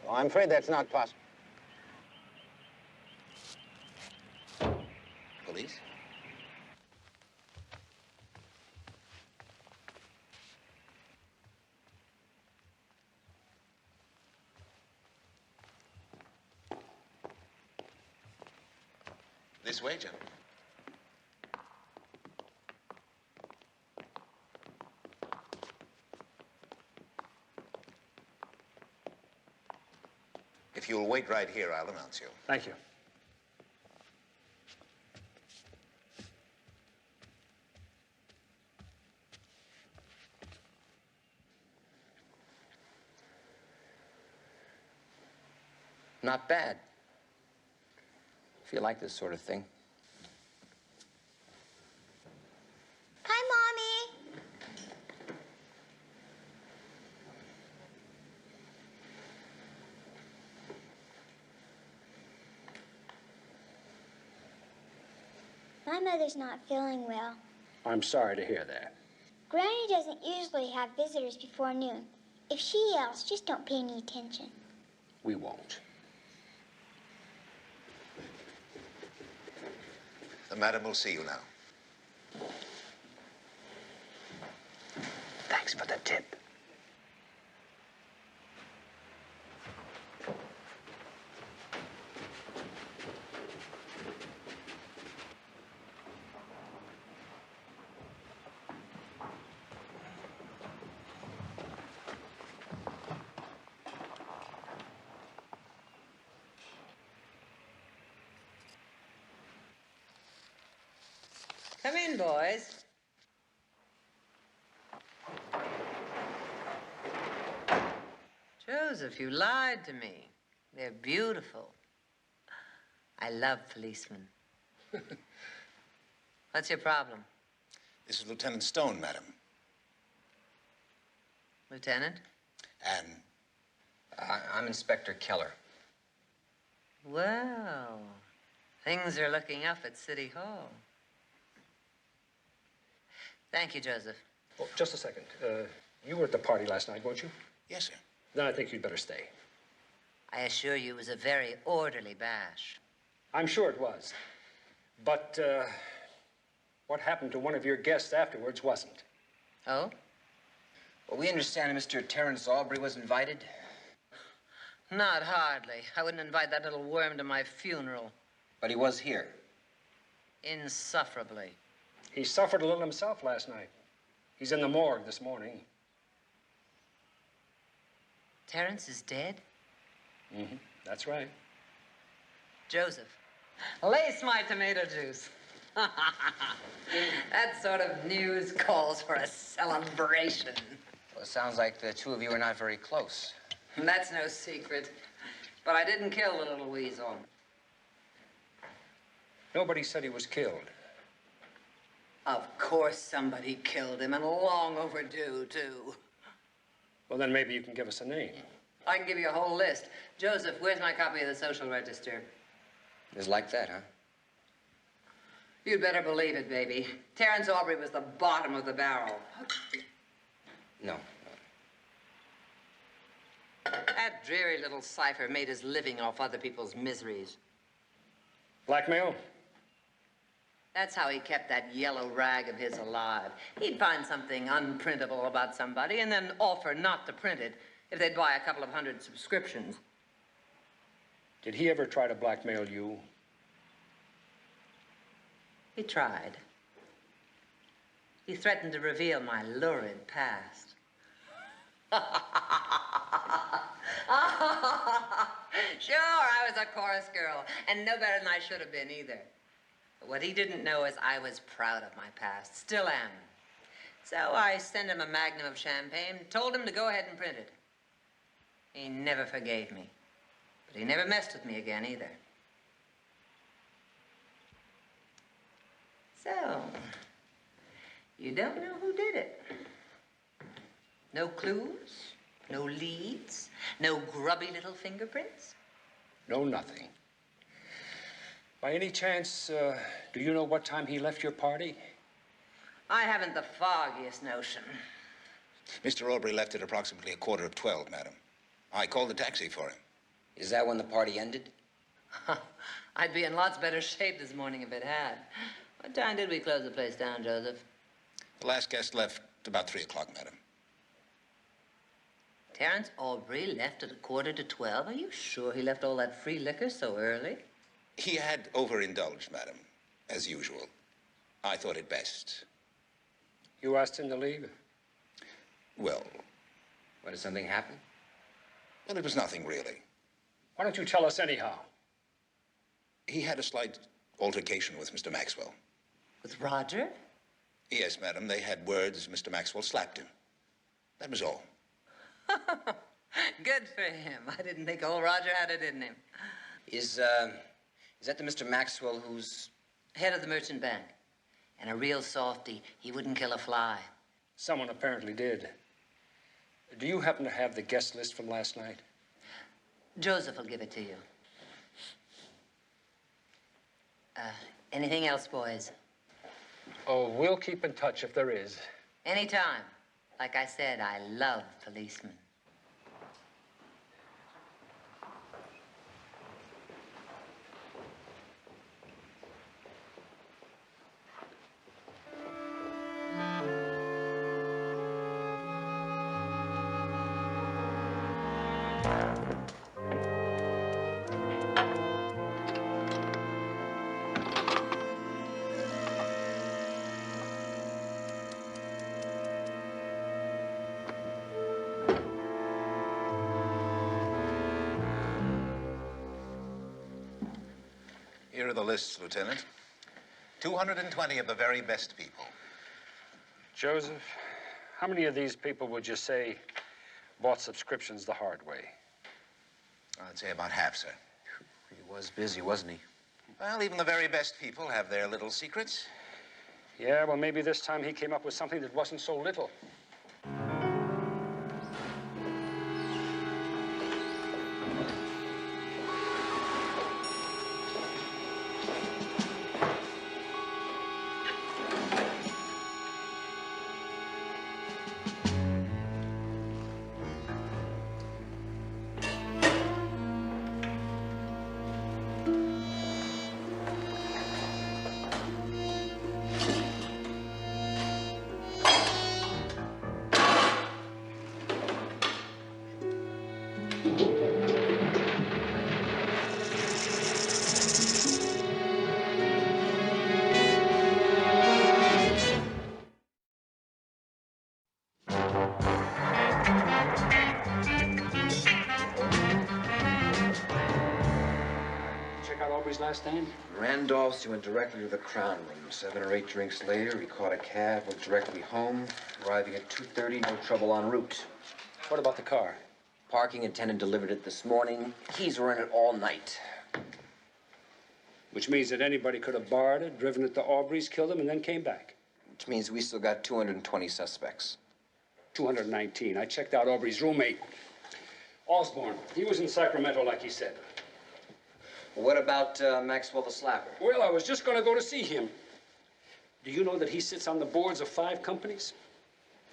Oh, I'm afraid that's not possible. Police? This way, gentlemen. If you'll wait right here, I'll announce you. Thank you. Not bad. If you like this sort of thing. Hi, Mommy. My mother's not feeling well. I'm sorry to hear that. Granny doesn't usually have visitors before noon. If she yells, just don't pay any attention. We won't. The madam will see you now. Thanks for the tip. Come in, boys. Joseph, you lied to me. They're beautiful. I love policemen. What's your problem? This is Lieutenant Stone, madam. Lieutenant? And I'm Inspector Keller. Well, things are looking up at City Hall. Thank you, Joseph. Oh, just a second. You were at the party last night, weren't you? Yes, sir. Then I think you'd better stay. I assure you it was a very orderly bash. I'm sure it was. But what happened to one of your guests afterwards wasn't. Oh? Well, we understand Mr. Terrence Aubrey was invited. Not hardly. I wouldn't invite that little worm to my funeral. But he was here. Insufferably. He suffered a little himself last night. He's in the morgue this morning. Terrence is dead? Mm-hmm. That's right. Joseph, lace my tomato juice. That sort of news calls for a celebration. Well, it sounds like the two of you are not very close. That's no secret. But I didn't kill the little weasel. Nobody said he was killed. Of course somebody killed him, and long overdue, too. Well, then maybe you can give us a name. I can give you a whole list. Joseph, where's my copy of the social register? It's like that, huh? You'd better believe it, baby. Terrence Aubrey was the bottom of the barrel. No. That dreary little cipher made his living off other people's miseries. Blackmail? That's how he kept that yellow rag of his alive. He'd find something unprintable about somebody and then offer not to print it if they'd buy a couple of 100 subscriptions. Did he ever try to blackmail you? He tried. He threatened to reveal my lurid past. Sure, I was a chorus girl, and no better than I should have been either. But what he didn't know is I was proud of my past, still am. So I sent him a magnum of champagne, told him to go ahead and print it. He never forgave me, but he never messed with me again either. So, you don't know who did it? No clues? No leads? No grubby little fingerprints? No, nothing. By any chance, do you know what time he left your party? I haven't the foggiest notion. Mr. Aubrey left at approximately 11:15, madam. I called a taxi for him. Is that when the party ended? I'd be in lots better shape this morning if it had. What time did we close the place down, Joseph? The last guest left about 3 o'clock, madam. Terrence Aubrey left at 11:15? Are you sure he left all that free liquor so early? He had overindulged, madam, as usual. I thought it best. You asked him to leave? Well... What, did something happen? Well, it was nothing, really. Why don't you tell us anyhow? He had a slight altercation with Mr. Maxwell. With Roger? Yes, madam. They had words. Mr. Maxwell slapped him. That was all. Good for him. I didn't think old Roger had it in him. Is that the Mr. Maxwell who's... Head of the merchant bank. And a real softy. He wouldn't kill a fly. Someone apparently did. Do you happen to have the guest list from last night? Joseph will give it to you. Anything else, boys? Oh, we'll keep in touch if there is. Anytime. Like I said, I love policemen. Here are the lists, Lieutenant. 220 of the very best people. Joseph, how many of these people would you say bought subscriptions the hard way? I'd say about half, sir. He was busy, wasn't he? Well, even the very best people have their little secrets. Yeah, well, maybe this time he came up with something that wasn't so little. Check out Aubrey's last stand? Randolph's, he went directly to the Crown Room. 7 or 8 drinks later, he caught a cab, went directly home, arriving at 2:30, no trouble en route. What about the car? Parking attendant delivered it this morning. Keys were in it all night. Which means that anybody could have borrowed it, driven it to Aubrey's, killed him, and then came back. Which means we still got 220 suspects. 219. I checked out Aubrey's roommate, Osborne. He was in Sacramento, like he said. What about Maxwell the Slapper? Well, I was just going to go to see him. Do you know that he sits on the boards of 5 companies?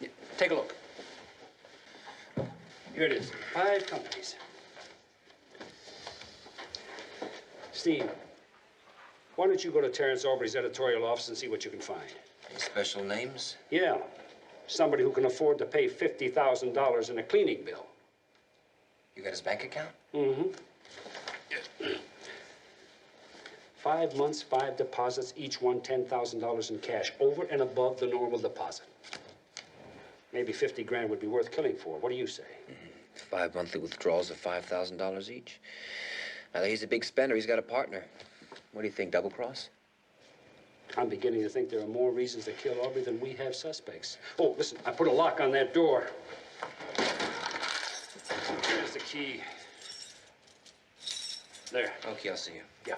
Yeah, take a look. Here it is, 5 companies. Steve, why don't you go to Terrence Aubrey's editorial office and see what you can find? Any special names? Yeah, somebody who can afford to pay $50,000 in a cleaning bill. You got his bank account? Mm-hmm. 5 months, 5 deposits, each one $10,000 in cash, over and above the normal deposit. Maybe 50 grand would be worth killing for. What do you say? 5 monthly withdrawals of $5,000 each. Now, he's a big spender. He's got a partner. What do you think, double cross? I'm beginning to think there are more reasons to kill Aubrey than we have suspects. Oh, listen, I put a lock on that door. Here's the key. There. Okay, I'll see you. Yeah.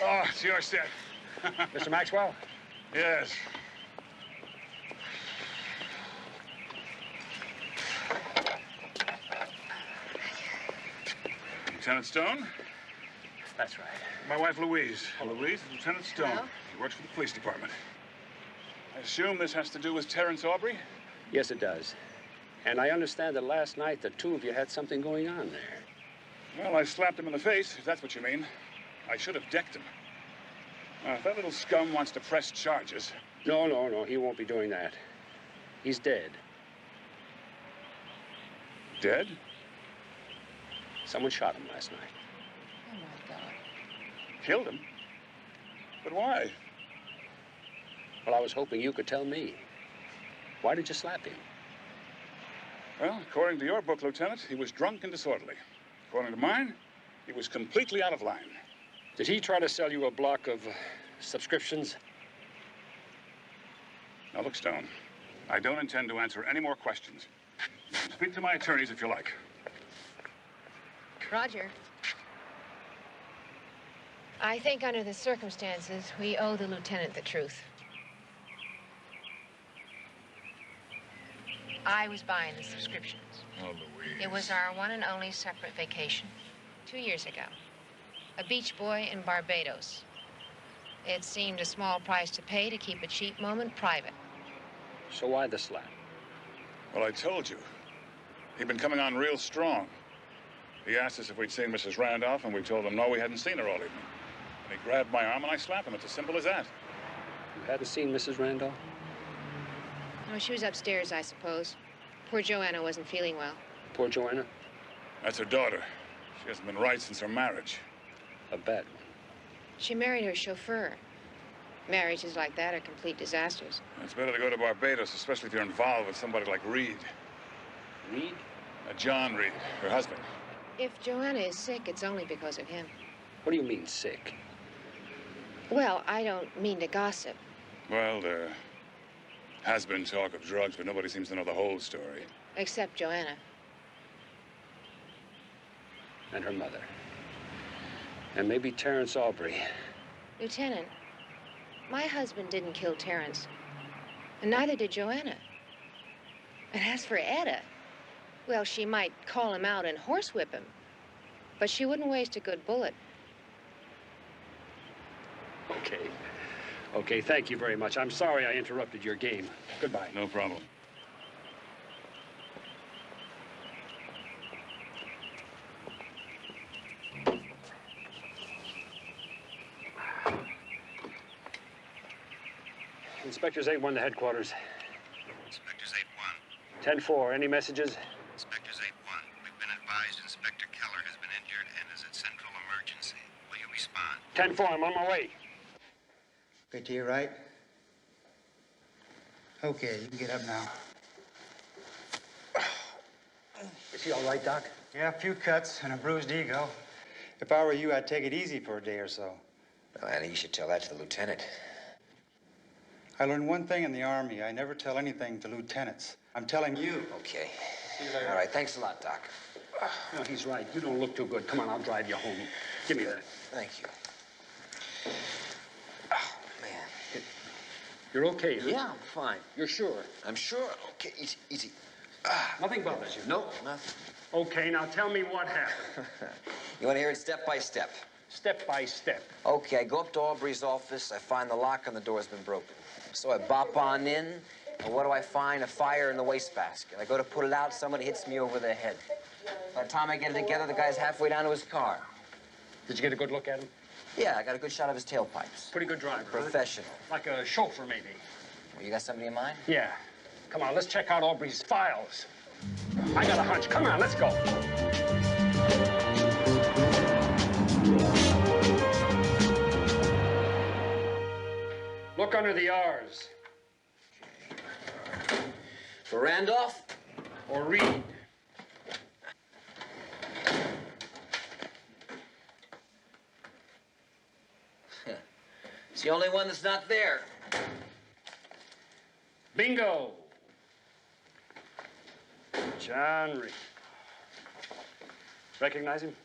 Oh, it's your set. Mr. Maxwell? Yes. Lieutenant Stone? That's right. My wife, Louise. Louise is Lieutenant Stone. Hello? He works for the police department. I assume this has to do with Terrence Aubrey? Yes, it does. And I understand that last night the two of you had something going on there. Well, I slapped him in the face, if that's what you mean. I should have decked him. Now, if that little scum wants to press charges... No, he won't be doing that. He's dead. Dead? Someone shot him last night. Oh, my God. Killed him? But why? Well, I was hoping you could tell me. Why did you slap him? Well, according to your book, Lieutenant, he was drunk and disorderly. According to mine, he was completely out of line. Did he try to sell you a block of subscriptions? Now, look, Stone, I don't intend to answer any more questions. Speak to my attorneys if you like. Roger. I think under the circumstances, we owe the lieutenant the truth. I was buying the subscriptions. Oh, Louise. It was our one and only separate vacation 2 years ago. A beach boy in Barbados. It seemed a small price to pay to keep a cheap moment private. So why the slap? Well, I told you. He'd been coming on real strong. He asked us if we'd seen Mrs. Randolph, and we told him no, we hadn't seen her all evening. And he grabbed my arm, and I slapped him. It's as simple as that. You hadn't seen Mrs. Randolph? Oh, she was upstairs, I suppose. Poor Joanna wasn't feeling well. Poor Joanna? That's her daughter. She hasn't been right since her marriage. A bad one. She married her chauffeur. Marriages like that are complete disasters. It's better to go to Barbados, especially if you're involved with somebody like Reed. Reed? John Reed, her husband. If Joanna is sick, it's only because of him. What do you mean, sick? Well, I don't mean to gossip. Well, there has been talk of drugs, but nobody seems to know the whole story. Except Joanna. And her mother. And maybe Terrence Aubrey. Lieutenant, my husband didn't kill Terrence. And neither did Joanna. And as for Etta, well, she might call him out and horsewhip him. But she wouldn't waste a good bullet. Okay. Okay, thank you very much. I'm sorry I interrupted your game. Goodbye. No problem. Inspectors 8-1 to headquarters. Inspectors 8-1. 10-4, any messages? Inspectors 8-1. We've been advised Inspector Keller has been injured and is at central emergency. Will you respond? 10-4, I'm on my way. Get to your right. Okay, you can get up now. Is he all right, Doc? Yeah, a few cuts and a bruised ego. If I were you, I'd take it easy for a day or so. Well, Annie, you should tell that to the lieutenant. I learned one thing in the Army. I never tell anything to lieutenants. I'm telling you. Okay. See you later. All right, thanks a lot, Doc. No, he's right. You don't look too good. Come on, I'll drive you home. Give me that. Thank you. You're okay, huh? Yeah, I'm fine. You're sure? I'm sure. Okay, easy, easy. Nothing bothers you? Nope, nothing. Okay, now tell me what happened. You want to hear it step by step? Step by step. Okay, I go up to Aubrey's office. I find the lock on the door has been broken. So I bop on in, and what do I find? A fire in the wastebasket. I go to put it out, somebody hits me over the head. By the time I get it together, the guy's halfway down to his car. Did you get a good look at him? Yeah, I got a good shot of his tailpipes. Pretty good driver, Professional. Huh? Like a chauffeur, maybe. Well, you got somebody in mind? Yeah. Come on, let's check out Aubrey's files. I got a hunch. Come on, let's go. Look under the R's. For Randolph? Or Reed? It's the only one that's not there. Bingo! John Reed. Recognize him?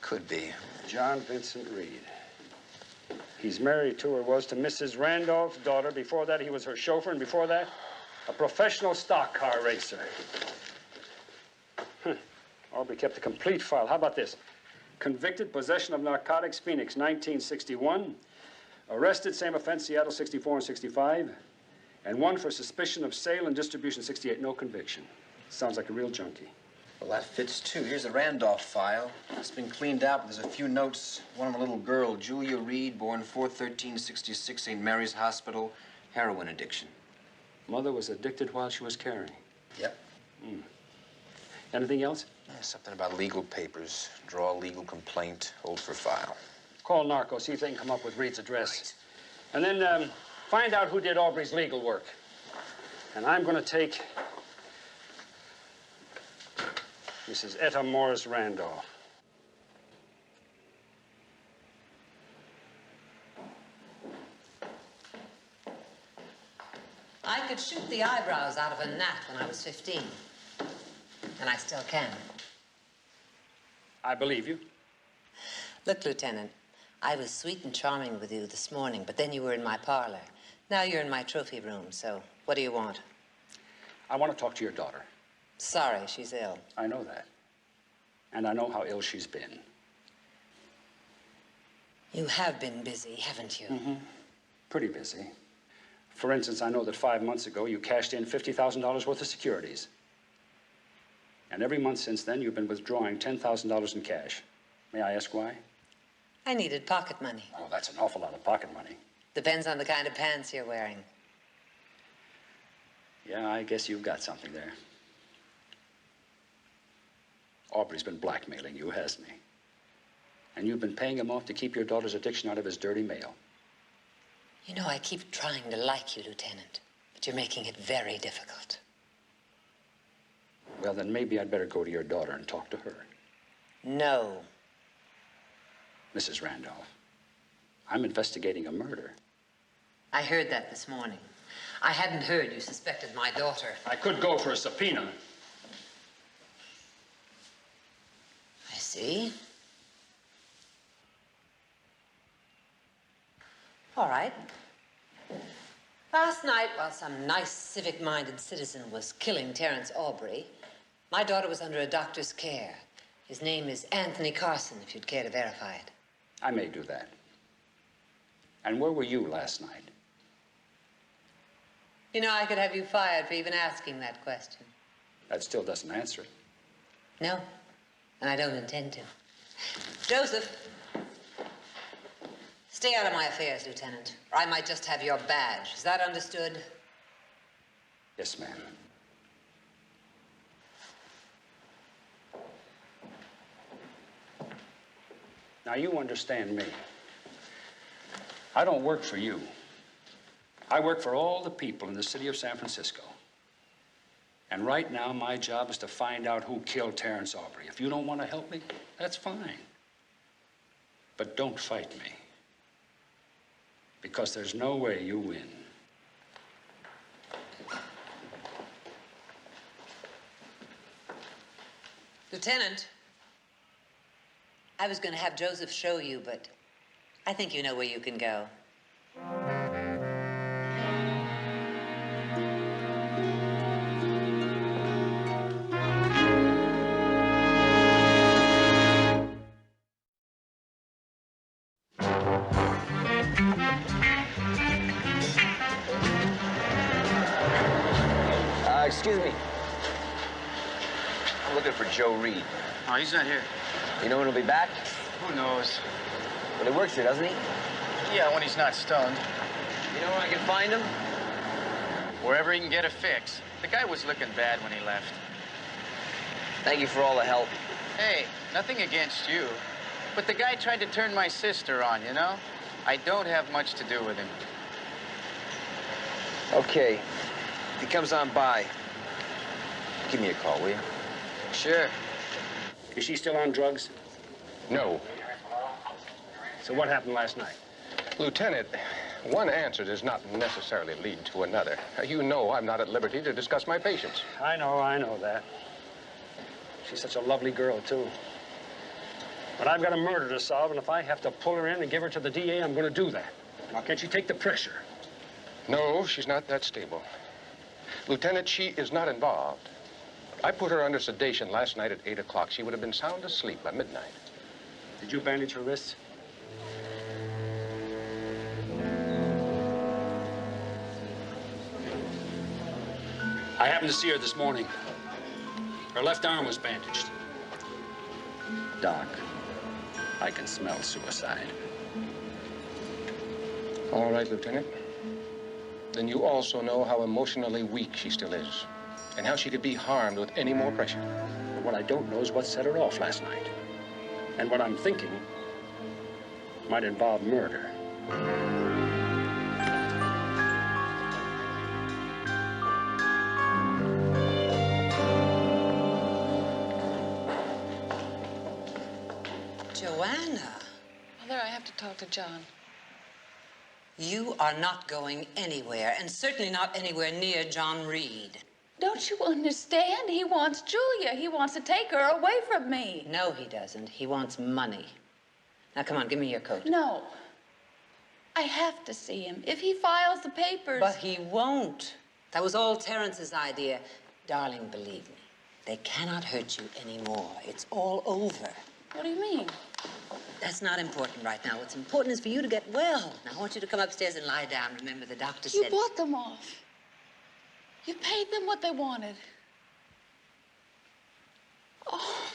Could be. John Vincent Reed. He's married to, or was, to Mrs. Randolph's daughter. Before that, he was her chauffeur, and before that, a professional stock car racer. Aubrey kept a complete file. How about this? Convicted, possession of narcotics, Phoenix, 1961. Arrested, same offense, Seattle, 64 and 65. And one for suspicion of sale and distribution, 68. No conviction. Sounds like a real junkie. Well, that fits, too. Here's the Randolph file. It's been cleaned out, but there's a few notes. One on a little girl, Julia Reed, born 4/13/66, St. Mary's Hospital, heroin addiction. Mother was addicted while she was carrying. Yep. Anything else? Yeah, something about legal papers. Draw a legal complaint, hold for file. Call Narco, see if they can come up with Reed's address. Right. And then find out who did Aubrey's legal work. And I'm going to take Mrs. Etta Morris Randolph. I could shoot the eyebrows out of a gnat when I was 15. And I still can. I believe you. Look, Lieutenant, I was sweet and charming with you this morning, but then you were in my parlor. Now you're in my trophy room, so what do you want? I want to talk to your daughter. Sorry, she's ill. I know that. And I know how ill she's been. You have been busy, haven't you? Mm-hmm. Pretty busy. For instance, I know that 5 months ago you cashed in $50,000 worth of securities. And every month since then, you've been withdrawing $10,000 in cash. May I ask why? I needed pocket money. Oh, that's an awful lot of pocket money. Depends on the kind of pants you're wearing. Yeah, I guess you've got something there. Aubrey's been blackmailing you, hasn't he? And you've been paying him off to keep your daughter's addiction out of his dirty mail. You know, I keep trying to like you, Lieutenant, but you're making it very difficult. Well, then maybe I'd better go to your daughter and talk to her. No. Mrs. Randolph, I'm investigating a murder. I heard that this morning. I hadn't heard you suspected my daughter. I could go for a subpoena. I see. All right. Last night, while some nice, civic-minded citizen was killing Terrence Aubrey, my daughter was under a doctor's care. His name is Anthony Carson, if you'd care to verify it. I may do that. And where were you last night? You know, I could have you fired for even asking that question. That still doesn't answer it. No, and I don't intend to. Joseph, stay out of my affairs, Lieutenant, or I might just have your badge. Is that understood? Yes, ma'am. Now, you understand me. I don't work for you. I work for all the people in the city of San Francisco. And right now, my job is to find out who killed Terrence Aubrey. If you don't want to help me, that's fine. But don't fight me. Because there's no way you win. Lieutenant, I was going to have Joseph show you, but I think you know where you can go. Excuse me. I'm looking for Joe Reed. Oh, he's not here. You know when he'll be back? Who knows? Well, he works here, doesn't he? Yeah, when he's not stoned. You know where I can find him? Wherever he can get a fix. The guy was looking bad when he left. Thank you for all the help. Hey, nothing against you. But the guy tried to turn my sister on, you know? I don't have much to do with him. Okay. If he comes on by, give me a call, will you? Sure. Is she still on drugs? No. So what happened last night? Lieutenant, one answer does not necessarily lead to another. You know I'm not at liberty to discuss my patients. I know that. She's such a lovely girl, too. But I've got a murder to solve, and if I have to pull her in and give her to the DA, I'm going to do that. Now, can't you take the pressure? No, she's not that stable. Lieutenant, she is not involved. I put her under sedation last night at 8 o'clock. She would have been sound asleep by midnight. Did you bandage her wrists? I happened to see her this morning. Her left arm was bandaged. Doc, I can smell suicide. All right, Lieutenant. Then you also know how emotionally weak she still is, and how she could be harmed with any more pressure. But what I don't know is what set her off last night. And what I'm thinking might involve murder. Joanna, Mother, I have to talk to John. you are not going anywhere, and certainly not anywhere near John Reed. Don't you understand? He wants Julia. He wants to take her away from me. No, he doesn't. He wants money. Now, come on, give me your coat. No. I have to see him. If he files the papers... But he won't. That was all Terrence's idea. Darling, believe me, they cannot hurt you anymore. It's all over. What do you mean? That's not important right now. What's important is for you to get well. Now, I want you to come upstairs and lie down. Remember, the doctor said... You bought them off. You paid them what they wanted. Oh,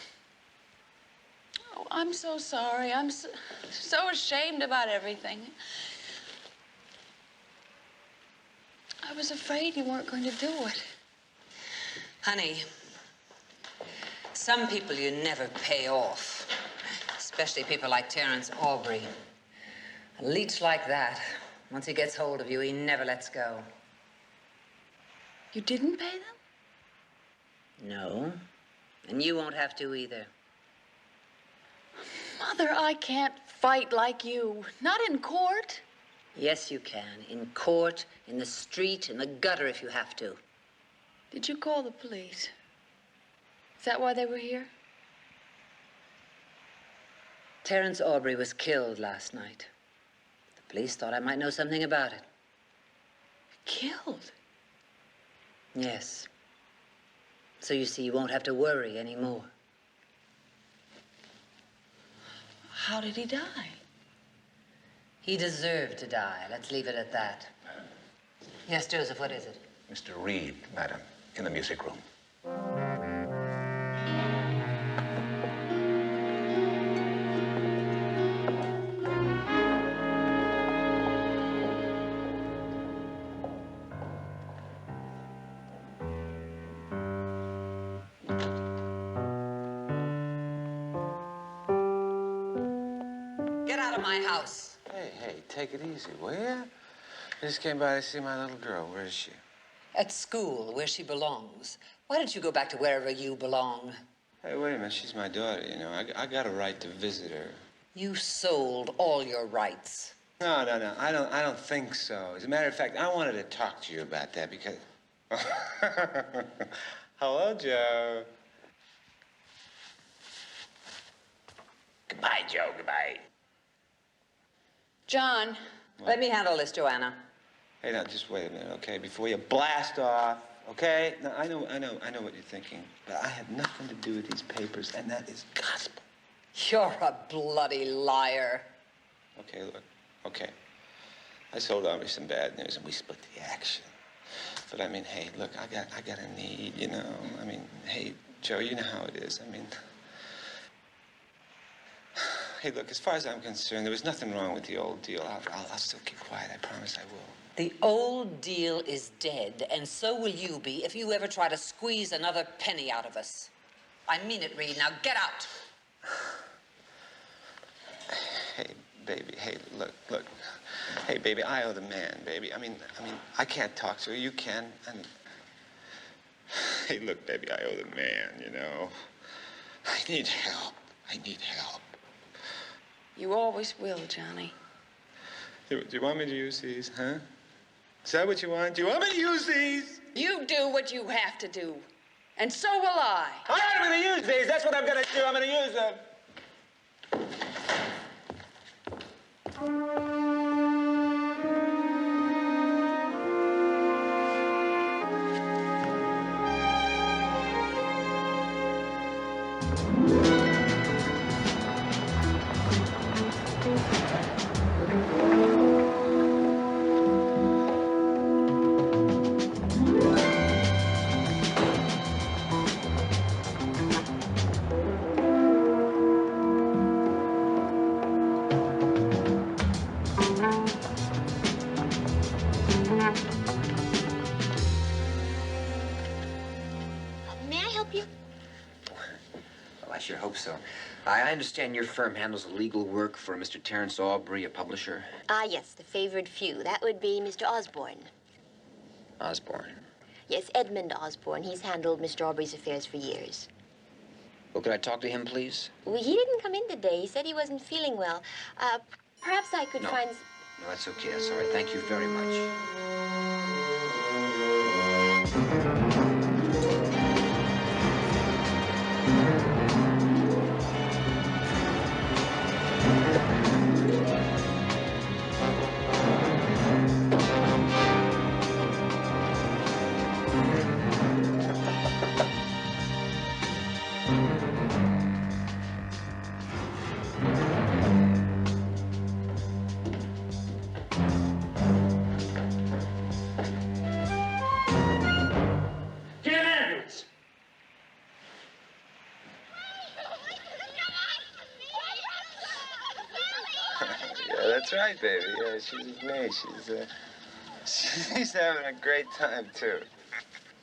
I'm so sorry. I'm so ashamed about everything. I was afraid you weren't going to do it. Honey, some people you never pay off, especially people like Terrence Aubrey. A leech like that, once he gets hold of you, he never lets go. You didn't pay them? No, and you won't have to either. Mother, I can't fight like you. Not in court. Yes, you can. In court, in the street, in the gutter if you have to. Did you call the police? Is that why they were here? Terrence Aubrey was killed last night. The police thought I might know something about it. Killed? Yes. So you see, you won't have to worry anymore. How did he die? He deserved to die. Let's leave it at that. Yes, Joseph, what is it? Mr. Reed, madam, in the music room. Get out of my house. Hey, take it easy, will ya? I just came by to see my little girl. Where is she? At school, where she belongs. Why don't you go back to wherever you belong? Hey, wait a minute. She's my daughter, you know. I got a right to visit her. You sold all your rights. No, no, no. I don't think so. As a matter of fact, I wanted to talk to you about that because. Hello, Joe. Goodbye, Joe. Goodbye. John. Let me handle this, Joanna. Hey, now, just wait a minute, okay? Before you blast off, okay? Now, I know what you're thinking, but I have nothing to do with these papers, and that is gospel. You're a bloody liar. Okay, look, okay. I sold Aubrey some bad news, and we split the action. But I mean, hey, look, I got a need, you know? I mean, hey, Joe, you know how it is. I mean, hey, look, as far as I'm concerned, there was nothing wrong with the old deal. I'll still keep quiet. I promise I will. The old deal is dead, and so will you be if you ever try to squeeze another penny out of us. I mean it, Reed. Now get out. Hey, baby, hey, look. Hey, baby, I owe the man, baby. I mean, I can't talk to her. You can. And hey, look, baby, I owe the man, you know. I need help. You always will, Johnny. Do you want me to use these, huh? Is that what you want? Do you want me to use these? You do what you have to do. And so will I. All right, I'm going to use these. That's what I'm going to do. I'm going to use them. May I help you? Well, I sure hope so. I understand your firm handles legal work for Mr. Terrence Aubrey, a publisher. Yes, the favored few. That would be Mr. Osborne. Osborne. Yes, Edmund Osborne. He's handled Mr. Aubrey's affairs for years. Well, could I talk to him, please? Well, he didn't come in today. He said he wasn't feeling well. Perhaps I could No. find... No, that's okay. That's all right. Thank you very much. Get an ambulance! Yeah, that's right, baby. Yeah, she's with me. She's having a great time, too.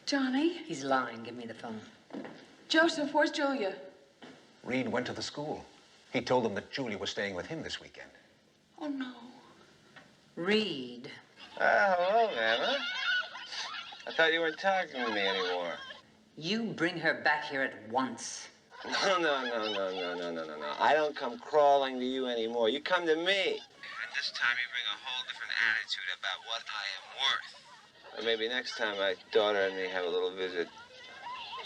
Johnny? He's lying. Give me the phone. Joseph, where's Julia? Reed went to the school. He told them that Julia was staying with him this weekend. Oh, no. Reed. Hello, Mama. I thought you weren't talking to me anymore. You bring her back here at once. No. I don't come crawling to you anymore. You come to me. And this time you bring a whole different attitude about what I am worth. Or maybe next time my daughter and me have a little visit,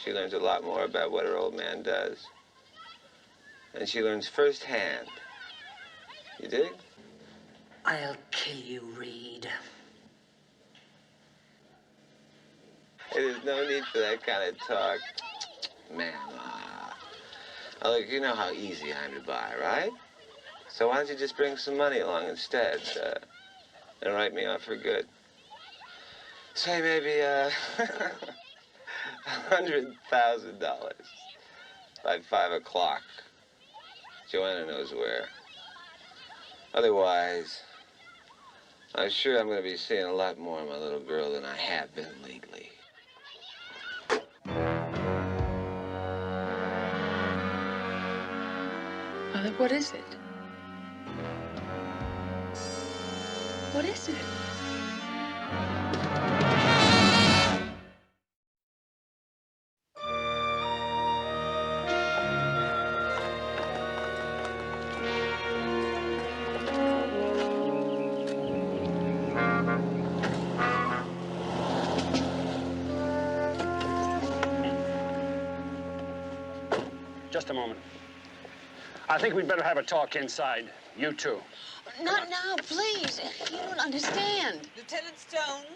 she learns a lot more about what her old man does. And she learns firsthand. You dig? I'll kill you, Reed. Hey, there's no need for that kind of talk. Man, look, you know how easy I am to buy, right? So why don't you just bring some money along instead, and write me off for good? Say maybe, $100,000 by 5 o'clock. Joanna knows where. Otherwise, I'm sure I'm going to be seeing a lot more of my little girl than I have been lately. Mother, what is it? What is it? Just a moment. I think we'd better have a talk inside. You two. Not now, please. You don't understand. Lieutenant Stone,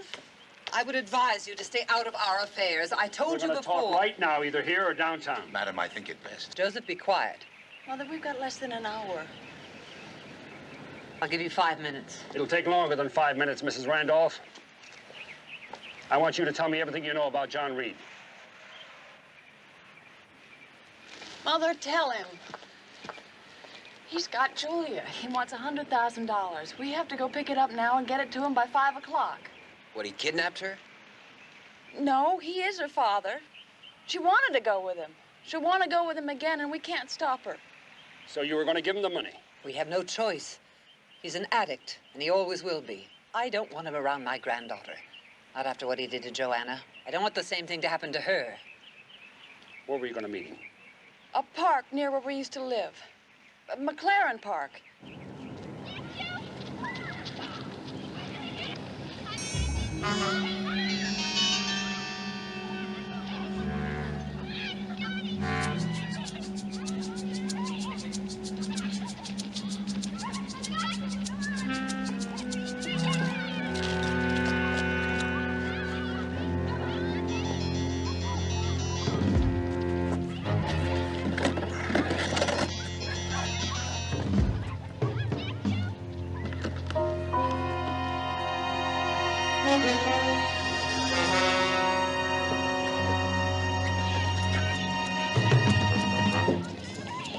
I would advise you to stay out of our affairs. I told you We're before. gonna talk right now, either here or downtown. Madam, I think it best. Joseph, be quiet. Mother, we've got less than an hour. I'll give you 5 minutes. It'll take longer than 5 minutes, Mrs. Randolph. I want you to tell me everything you know about John Reed. Mother, tell him. He's got Julia. He wants $100,000. We have to go pick it up now and get it to him by 5 o'clock. What, he kidnapped her? No, he is her father. She wanted to go with him. She'll want to go with him again, and we can't stop her. So you were gonna give him the money? We have no choice. He's an addict, and he always will be. I don't want him around my granddaughter. Not after what he did to Joanna. I don't want the same thing to happen to her. Where were you gonna meet him? A park near where we used to live. McLaren Park.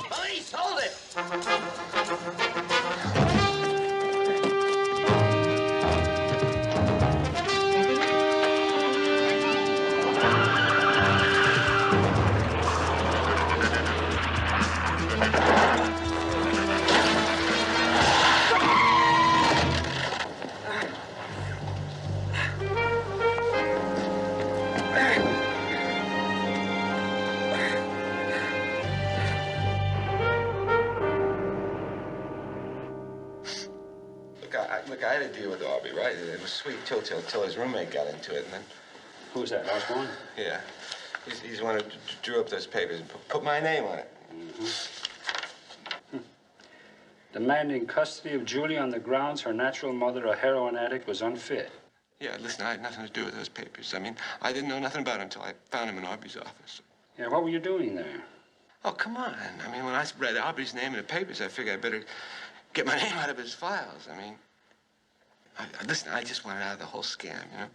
Police, hold it! Look, I had a deal with Aubrey, right? It was sweet till his roommate got into it, and then... Who's that, Osborne? Yeah. He's the one who drew up those papers and put my name on it. Demanding custody of Julie on the grounds her natural mother, a heroin addict, was unfit. Yeah, listen, I had nothing to do with those papers. I mean, I didn't know nothing about it until I found him in Aubrey's office. Yeah, what were you doing there? Oh, come on. I mean, when I read Aubrey's name in the papers, I figured I better get my name out of his files. I mean, listen, I just wanted out of the whole scam, you know?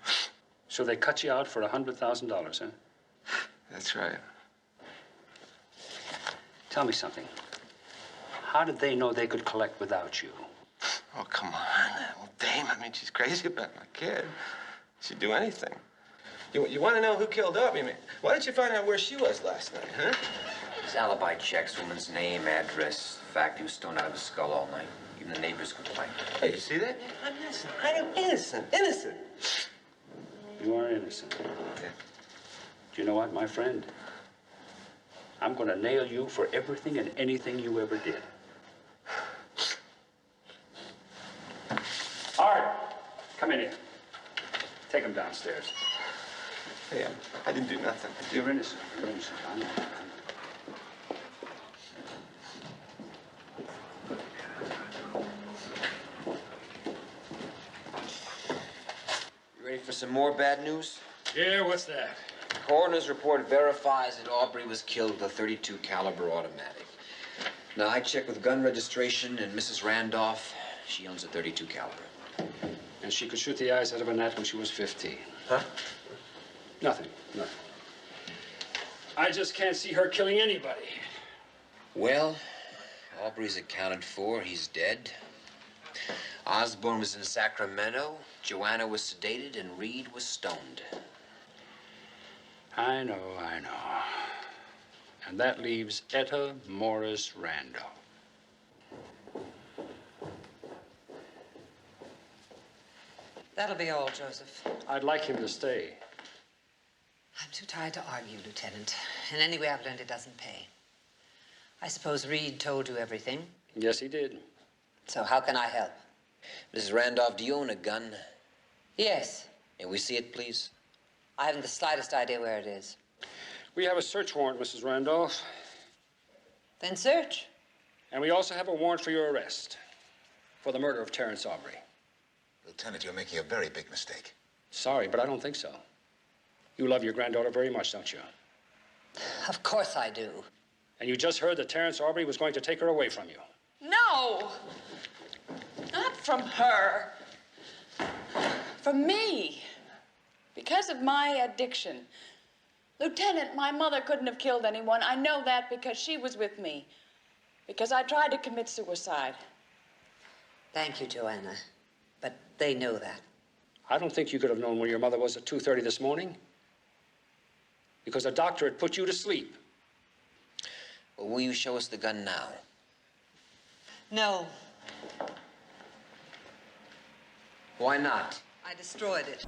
So they cut you out for $100,000, huh? That's right. Tell me something. How did they know they could collect without you? Oh, come on. Well, Dame, I mean, she's crazy about my kid. She'd do anything. You want to know who killed Aubrey? I mean, why didn't you find out where she was last night, huh? His alibi checks, woman's name, address, the fact he was stoned out of his skull all night. Even the neighbors complained. Hey, you see that? I'm innocent. I am innocent. Innocent. You are innocent. Yeah. Do you know what, my friend? I'm going to nail you for everything and anything you ever did. Art, come in here. Take him downstairs. Hey, I didn't do nothing. You're innocent. You're innocent. I know. You ready for some more bad news? Yeah, what's that? Coroner's report verifies that Aubrey was killed with a .32 caliber automatic. Now, I checked with gun registration, and Mrs. Randolph, she owns a .32 caliber. And she could shoot the eyes out of a gnat when she was 15. Huh? Nothing. I just can't see her killing anybody. Well, Aubrey's accounted for. He's dead. Osborne was in Sacramento. Joanna was sedated, and Reed was stoned. I know. And that leaves Etta Morris Randolph. That'll be all, Joseph. I'd like him to stay. I'm too tired to argue, Lieutenant. And anyway, I've learned it doesn't pay. I suppose Reed told you everything. Yes, he did. So how can I help? Mrs. Randolph, do you own a gun? Yes. May we see it, please? I haven't the slightest idea where it is. We have a search warrant, Mrs. Randolph. Then search. And we also have a warrant for your arrest for the murder of Terrence Aubrey. Lieutenant, you're making a very big mistake. Sorry, but I don't think so. You love your granddaughter very much, don't you? Of course I do. And you just heard that Terrence Aubrey was going to take her away from you. No! Not from her. From me. Because of my addiction. Lieutenant, my mother couldn't have killed anyone. I know that because she was with me. Because I tried to commit suicide. Thank you, Joanna. But they know that. I don't think you could have known where your mother was at 2:30 this morning. Because a doctor had put you to sleep. Well, will you show us the gun now? No. Why not? I destroyed it.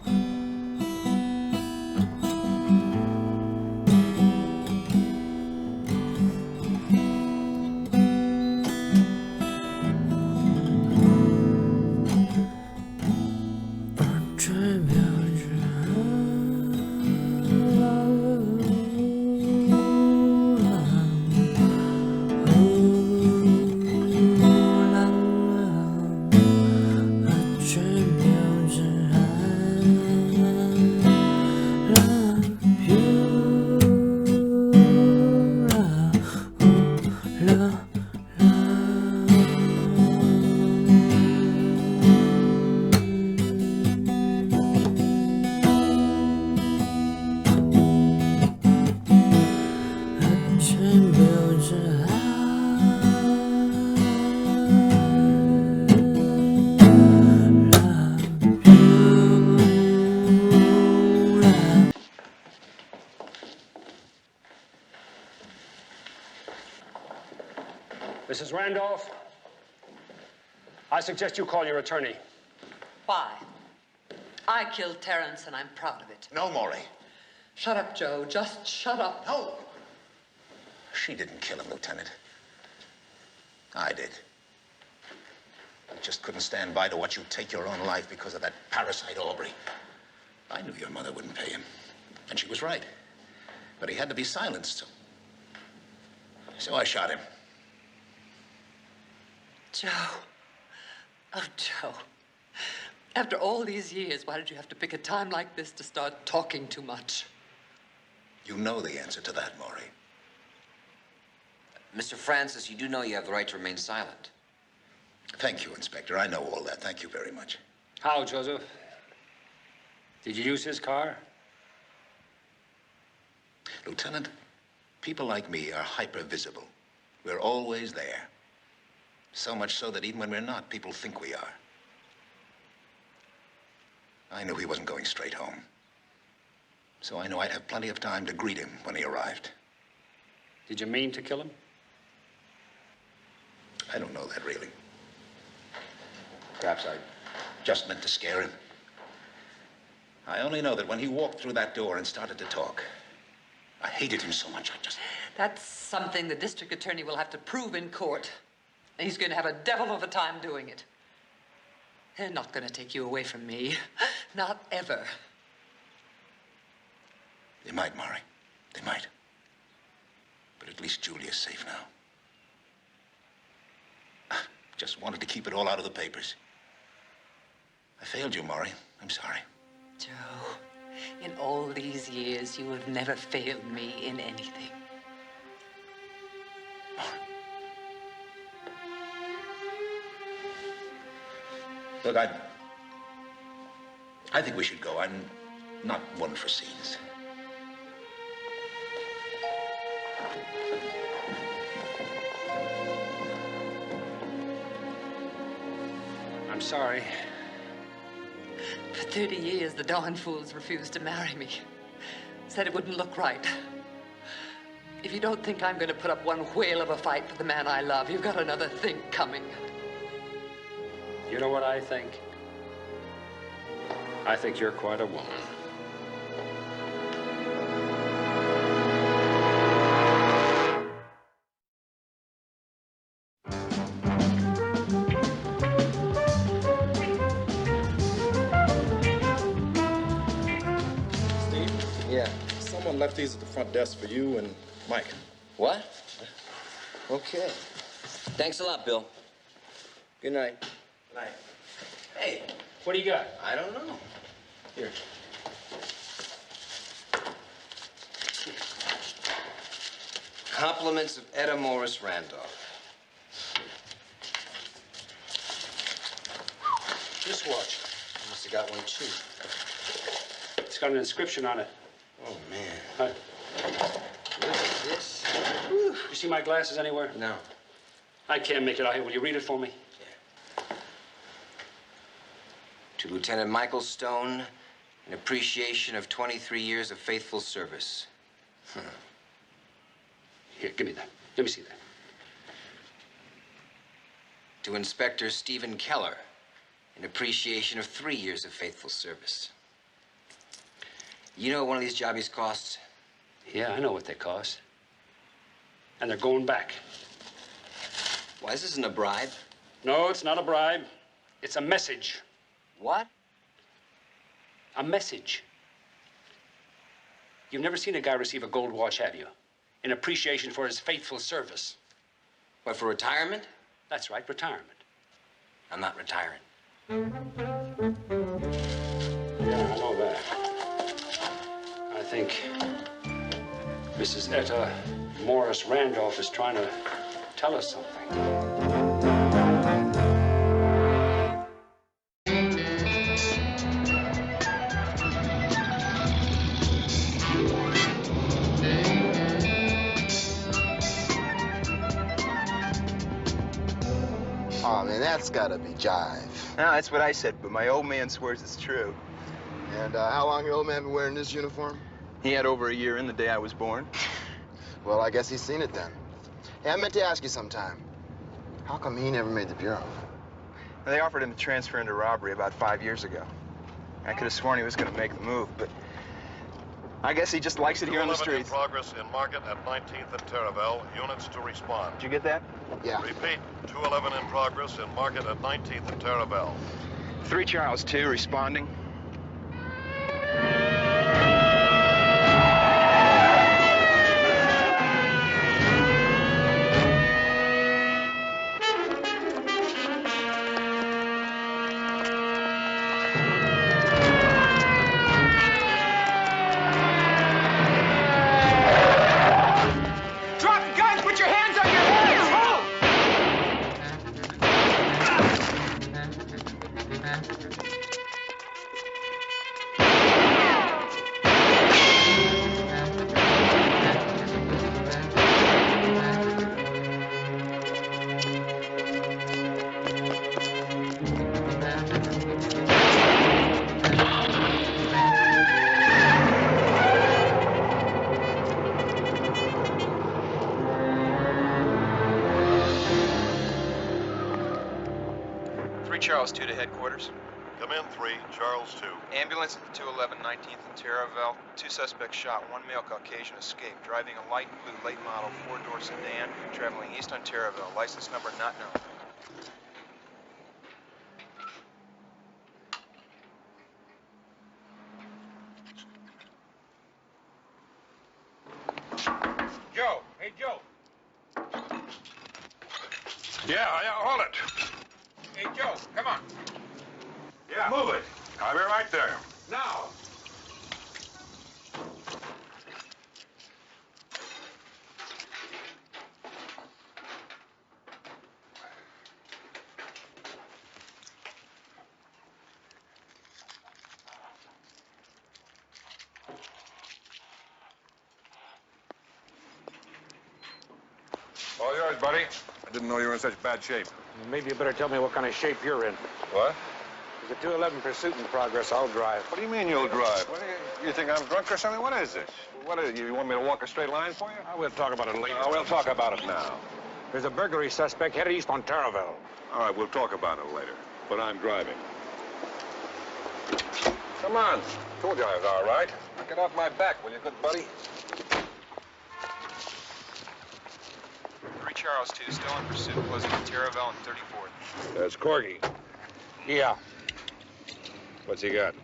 Mrs. Randolph, I suggest you call your attorney. Why? I killed Terrence, and I'm proud of it. No, Maury. Shut up, Joe. Just shut up. No. She didn't kill him, Lieutenant. I did. I just couldn't stand by to watch you take your own life because of that parasite Aubrey. I knew your mother wouldn't pay him. And she was right. But he had to be silenced. So I shot him. Joe. Oh, Joe. After all these years, why did you have to pick a time like this to start talking too much? You know the answer to that, Maury. Mr. Francis, you do know you have the right to remain silent. Thank you, Inspector. I know all that. Thank you very much. How, Joseph? Did you use his car? Lieutenant, people like me are hyper-visible. We're always there. So much so that even when we're not, people think we are. I knew he wasn't going straight home. So I knew I'd have plenty of time to greet him when he arrived. Did you mean to kill him? I don't know that, really. Perhaps I just meant to scare him. I only know that when he walked through that door and started to talk, I hated him so much, I just... That's something the district attorney will have to prove in court. And he's going to have a devil of a time doing it. They're not going to take you away from me. Not ever. They might, Maury. They might. But at least Julia's safe now. Just wanted to keep it all out of the papers. I failed you, Maury. I'm sorry. Joe, in all these years, you have never failed me in anything. Look, I think we should go. I'm not one for scenes. I'm sorry. For 30 years, the darn fools refused to marry me. Said it wouldn't look right. If you don't think I'm going to put up one whale of a fight for the man I love, you've got another thing coming. You know what I think? I think you're quite a woman. left these at the front desk for you and Mike. What? Okay. Thanks a lot, Bill. Good night. Good night. Hey, what do you got? I don't know. Here. Compliments of Etta Morris Randolph. This watch. You must have got one, too. It's got an inscription on it. Oh, man. Huh. Look at this. You see my glasses anywhere? No. I can't make it out here. Will you read it for me? To Lieutenant Michael Stone, in appreciation of 23 years of faithful service. Here, give me that. Let me see that. To Inspector Stephen Keller, in appreciation of 3 years of faithful service. You know what one of these jobbies costs? Yeah, I know what they cost. And they're going back. Why, this isn't a bribe. No, it's not a bribe. It's a message. What? A message. You've never seen a guy receive a gold watch, have you? In appreciation for his faithful service. What, for retirement? That's right, retirement. I'm not retiring. Yeah, I know that. I think Mrs. Etta Morris Randolph is trying to tell us something. Oh, man, that's gotta be jive. No, that's what I said, but my old man swears it's true. And how long your old man been wearing this uniform? He had over a year in the day I was born. Well, I guess he's seen it then. Hey, I meant to ask you sometime. How come he never made the bureau? They offered him to transfer into robbery about 5 years ago. I could have sworn he was going to make the move, but I guess he just likes it here on the 211 in streets. progress in Market at 19th and Terraville. Units to respond. Did you get that? Yeah. Repeat, 211 in progress in Market at 19th and Terraville. 3 Charles 2 responding. Drop the gun! Put your hands on your heads! Charles 2 to headquarters. Come in, 3, Charles 2. Ambulance at the 211 19th and Terraville. 2 suspects shot. 1 male Caucasian escaped. Driving a light blue late model 4-door sedan. Traveling east on Terraville. License number not known. Joe. Hey, Joe. Yeah, hold it. Hey, Joe, come on. Yeah. Move it. I'll be right there. Now. All yours, buddy. I didn't know you were in such bad shape. Maybe you better tell me what kind of shape you're in. What? There's a 211 pursuit in progress. I'll drive. What do you mean you'll drive? What you think I'm drunk or something? What is this? What is it? You want me to walk a straight line for you? We'll talk about it later. We'll talk about it now. There's a burglary suspect headed east on Terraville. All right, we'll talk about it later. But I'm driving. Come on. Told you I was all right. Get off my back, will you, good buddy? 3 Charles 2 still in pursuit. Closing at Terraville and 34th. That's Corky. Yeah. What's he got?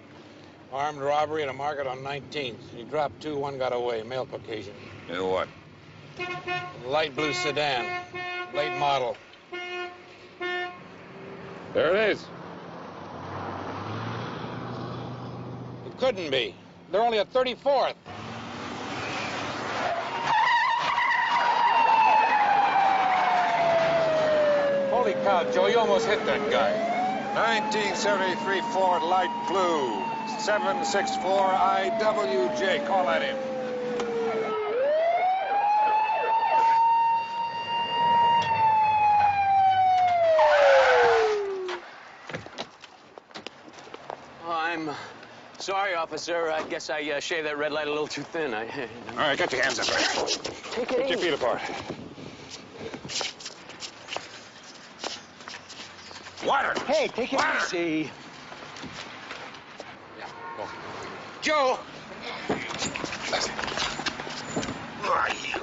Armed robbery at a market on 19th. He dropped two, one got away. Male Caucasian. You know what? Light blue sedan. Late model. There it is. It couldn't be. They're only at 34th. Holy cow, Joe, you almost hit that guy. 1973 Ford Light Blue. 764 IWJ. Call that in. I'm sorry, officer. I guess I shaved that red light a little too thin. All right, get your hands up. Take Put your feet apart. Water! Hey, take it easy. Joe! Who are you?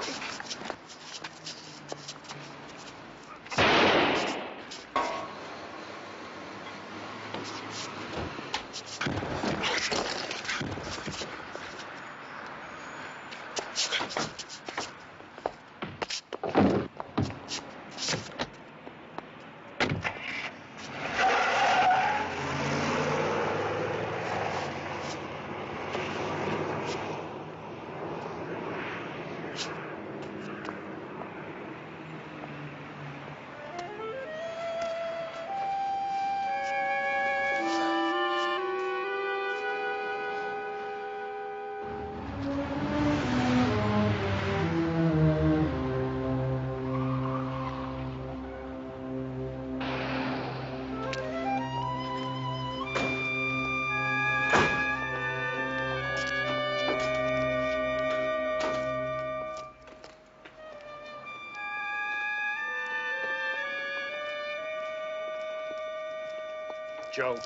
Joe,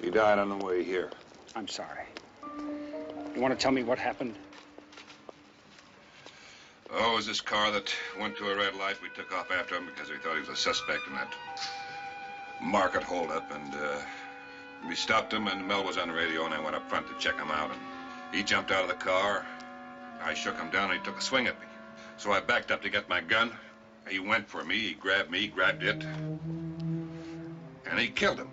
He died on the way here. I'm sorry. You want to tell me what happened? Oh, it was this car that went to a red light. We took off after him because we thought he was a suspect in that market holdup. And we stopped him, and Mel was on the radio, and I went up front to check him out. And he jumped out of the car. I shook him down, and he took a swing at me. So I backed up to get my gun. He went for me. He grabbed it. And he killed him.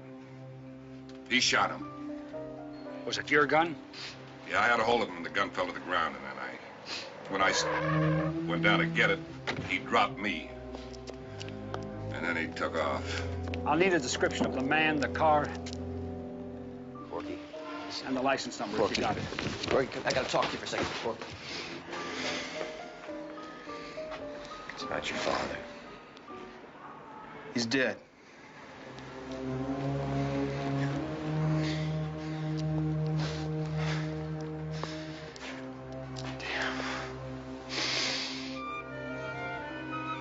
He shot him. Was it your gun? Yeah, I had a hold of him, and the gun fell to the ground, and then when I went down to get it, he dropped me. And then he took off. I'll need a description of the man, the car, Corky. and the license number if you got it. Corky, I gotta talk to you for a second. Corky. It's about your father. He's dead.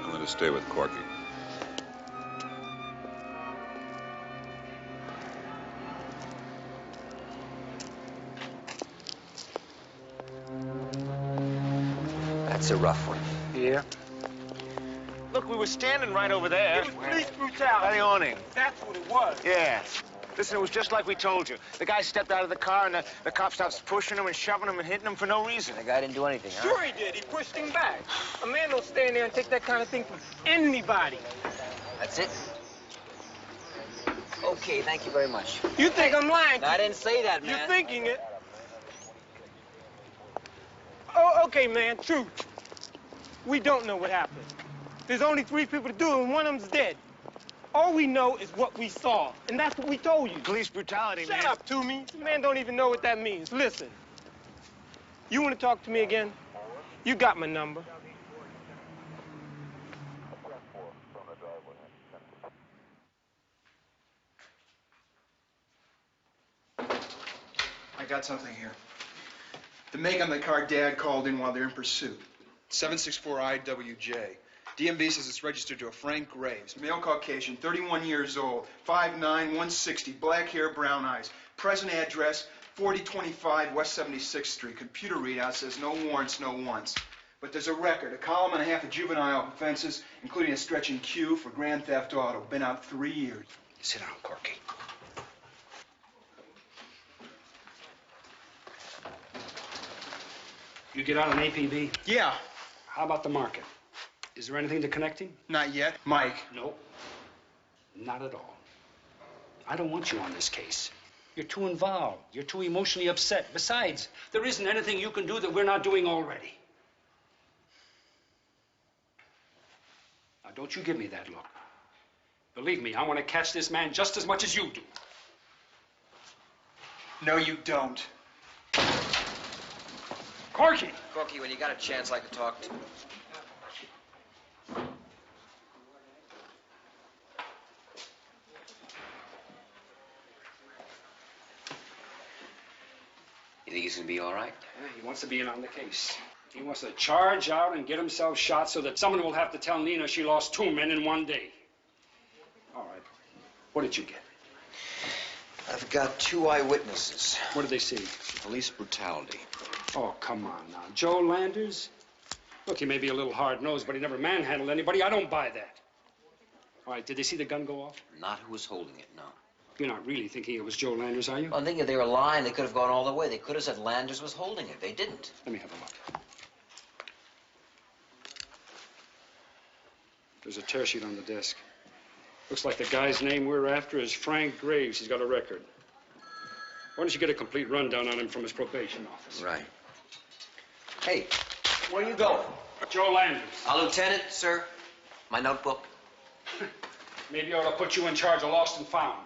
I'm going to stay with Corky. That's a rough one. Yeah. Look, we were standing right over there. It was police brutality. By the awning. That's what it was. Yeah. Listen, it was just like we told you. The guy stepped out of the car, and the cop starts pushing him and shoving him and hitting him for no reason. The guy didn't do anything, huh? Sure he did. He pushed him back. A man don't stand there and take that kind of thing from anybody. That's it? Okay, thank you very much. You think I'm lying? I didn't say that, man. You're thinking it. Oh, okay, man, truth. We don't know what happened. There's only 3 people to do it, and one of them's dead. All we know is what we saw, and that's what we told you. Police brutality, man. Shut up, Toomey. The man don't even know what that means. Listen, you want to talk to me again? You got my number. I got something here. The make on the car Dad called in while they're in pursuit. 764 IWJ. DMV says it's registered to a Frank Graves, male Caucasian, 31 years old, 5'9", 160, black hair, brown eyes. Present address, 4025 West 76th Street. Computer readout says no warrants, no wants. But there's a record, a column and a half of juvenile offenses, including a stretching Q for grand theft auto. Been out 3 years. Sit down, Corky. You get out an APB? Yeah. How about the market? Is there anything to connect him? Not yet. Mike. Nope. Not at all. I don't want you on this case. You're too involved. You're too emotionally upset. Besides, there isn't anything you can do that we're not doing already. Now, don't you give me that look. Believe me, I want to catch this man just as much as you do. No, you don't. Corky! Corky, when you got a chance, I'd like to talk to you. You think he's gonna be all right? Yeah, he wants to be in on the case. He wants to charge out and get himself shot so that someone will have to tell Nina she lost 2 men in 1 day. All right. What did you get? I've got 2 eyewitnesses. What did they see? Police brutality. Oh, come on now. Joe Landers? Look, he may be a little hard-nosed, but he never manhandled anybody. I don't buy that. All right, did they see the gun go off? Not who was holding it, no. You're not really thinking it was Joe Landers, are you? Well, I'm thinking if they were lying, they could have gone all the way. They could have said Landers was holding it. They didn't. Let me have a look. There's a tear sheet on the desk. Looks like the guy's name we're after is Frank Graves. He's got a record. Why don't you get a complete rundown on him from his probation office? Right. Hey, where are you going? Joe Landers. Lieutenant, sir. My notebook. Maybe I ought to put you in charge of Lost and Found.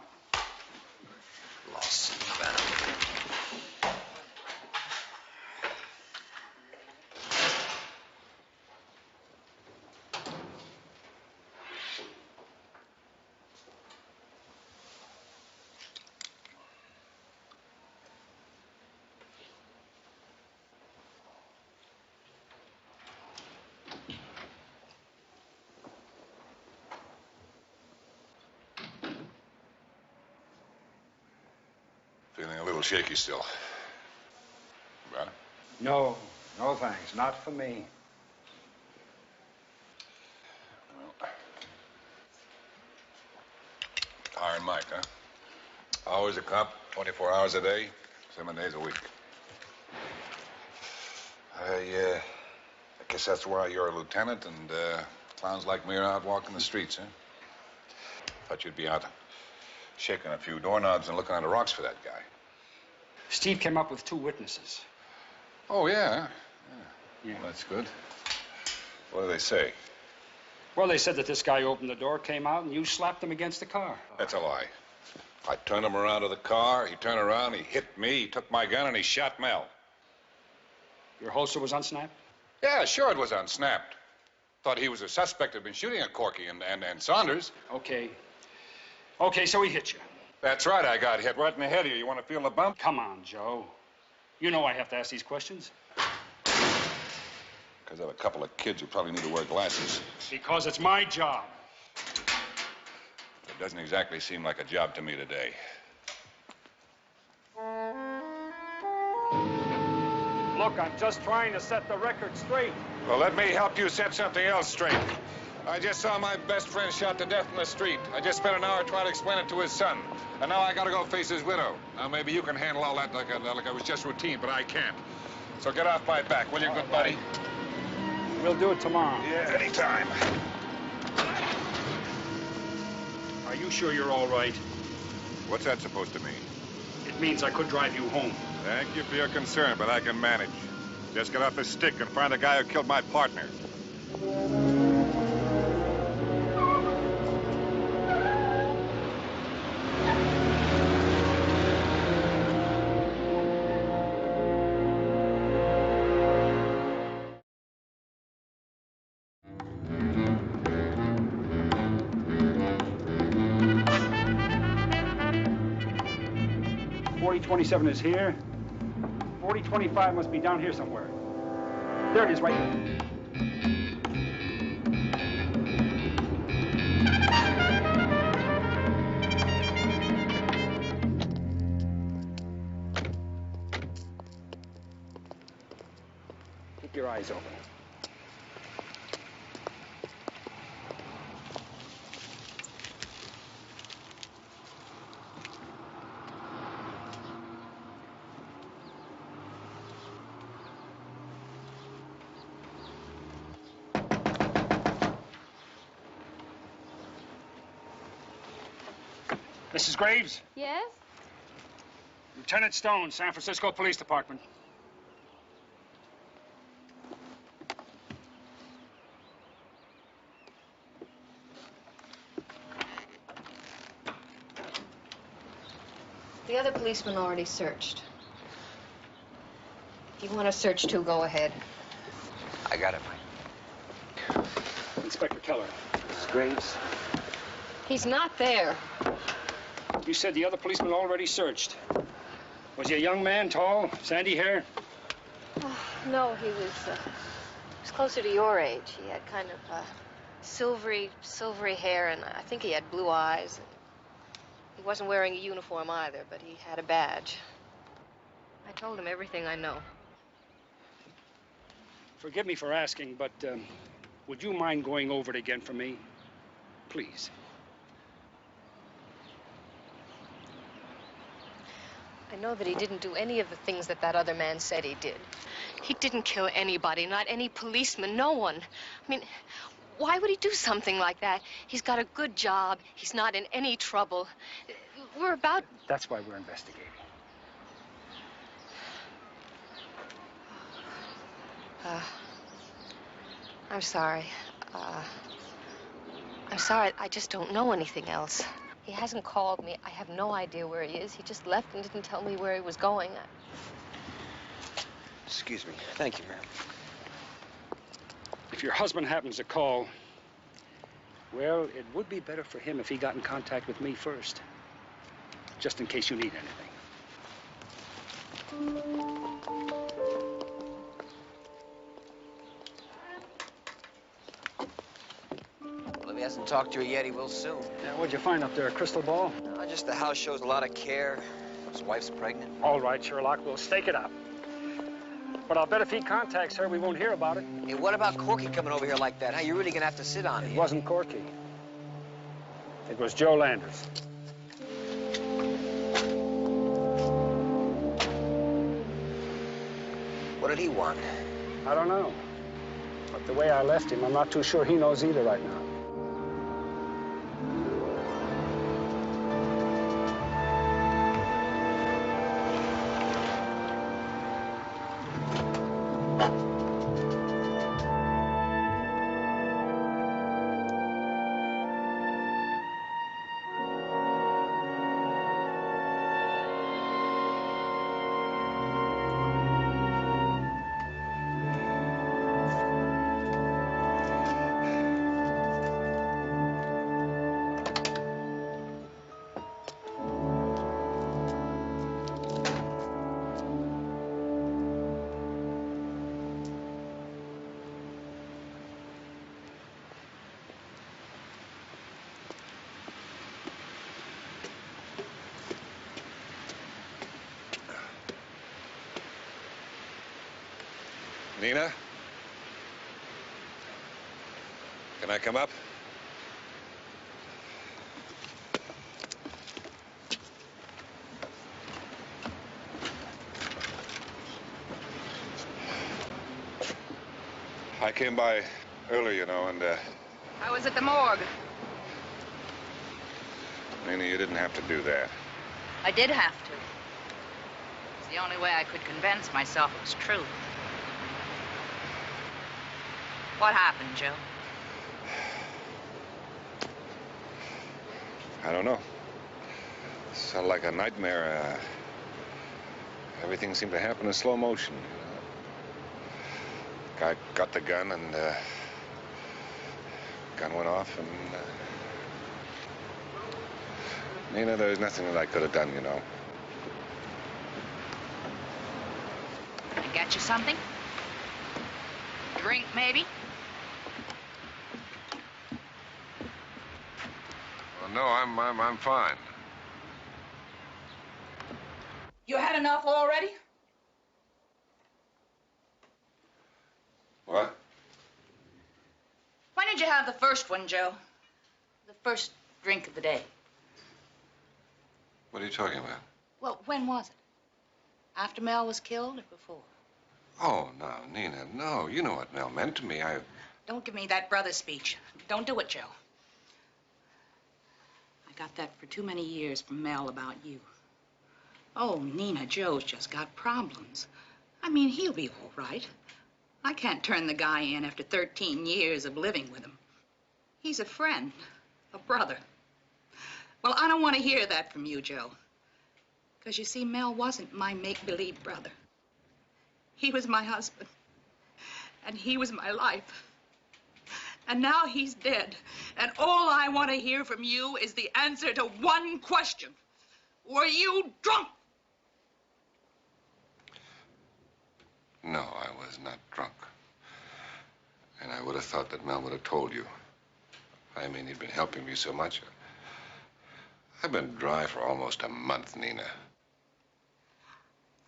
Lost and Found. Feeling a little shaky still. Got it? No, no thanks. Not for me. Well, Iron Mike, huh? Always a cop, 24 hours a day, 7 days a week. I guess that's why you're a lieutenant and clowns like me are out walking the streets, huh? Thought you'd be out shaking a few doorknobs and looking under rocks for that guy. Steve came up with 2 witnesses. Oh, yeah? Yeah. Well, that's good. What do they say? Well, they said that this guy opened the door, came out, and you slapped him against the car. That's a lie. I turned him around to the car, he turned around, he hit me, he took my gun, and he shot Mel. Your holster was unsnapped? Yeah, sure it was unsnapped. Thought he was a suspect who'd been shooting at Corky and Saunders. Okay. Okay, so he hit you. That's right, I got hit right in the head here. You want to feel the bump? Come on, Joe. You know I have to ask these questions. Because I have a couple of kids who probably need to wear glasses. Because it's my job. It doesn't exactly seem like a job to me today. Look, I'm just trying to set the record straight. Well, let me help you set something else straight. I just saw my best friend shot to death in the street. I just spent an hour trying to explain it to his son. And now I gotta go face his widow. Now, maybe you can handle all that like it was just routine, but I can't. So get off my back, will you, good buddy? We'll do it tomorrow. Yeah, anytime. Are you sure you're all right? What's that supposed to mean? It means I could drive you home. Thank you for your concern, but I can manage. Just get off the stick and find the guy who killed my partner. .27 is here. .25 must be down here somewhere. There it is, right here. Keep your eyes open. Mrs. Graves? Yes? Lieutenant Stone, San Francisco Police Department. The other policeman already searched. If you want to search too, go ahead. I got it, Mike. Inspector Keller. Mrs. Graves? He's not there. You said the other policeman already searched. Was he a young man, tall, sandy hair? Oh, no, he was closer to your age. He had kind of silvery hair, and I think he had blue eyes. He wasn't wearing a uniform either, but he had a badge. I told him everything I know. Forgive me for asking, but would you mind going over it again for me? Please. I know that he didn't do any of the things that that other man said he did. He didn't kill anybody, not any policeman, no one. I mean, why would he do something like that? He's got a good job. He's not in any trouble. We're about... That's why we're investigating. I'm sorry. I'm sorry. I just don't know anything else. He hasn't called me. I have no idea where he is. He just left and didn't tell me where he was going. Excuse me. Thank you, ma'am. If your husband happens to call, well, it would be better for him if he got in contact with me first, just in case you need anything. Well, if he hasn't talked to her yet, he will soon. Yeah, what'd you find up there, a crystal ball? No, just the house shows a lot of care. His wife's pregnant. All right, Sherlock, we'll stake it out. But I'll bet if he contacts her, we won't hear about it. Hey, what about Corky coming over here like that? Huh? You're really gonna have to sit on it. It wasn't Corky. It was Joe Landers. What did he want? I don't know. But the way I left him, I'm not too sure he knows either right now. Nina? Can I come up? I came by earlier, you know, and, I was at the morgue. Nina, you didn't have to do that. I did have to. It's the only way I could convince myself it was true. What happened, Joe? I don't know. It's sort of like a nightmare. Everything seemed to happen in slow motion. Guy got the gun, and gun went off, and Nina, there's nothing that I could have done, you know. Can I get you something? Drink, maybe? Well, no, I'm fine. You had enough already? What? When did you have the first one, Joe? The first drink of the day. What are you talking about? Well, when was it? After Mel was killed or before? Oh, no, Nina, no. You know what Mel meant to me. Don't give me that brother speech. Don't do it, Joe. I got that for too many years from Mel about you. Oh, Nina, Joe's just got problems. I mean, he'll be all right. I can't turn the guy in after 13 years of living with him. He's a friend, a brother. Well, I don't want to hear that from you, Joe. Because you see, Mel wasn't my make-believe brother. He was my husband. And he was my life. And now he's dead. And all I want to hear from you is the answer to one question. Were you drunk? No, I was not drunk. And I would have thought that Mel would have told you. I mean, he'd been helping me so much. I've been dry for almost a month, Nina.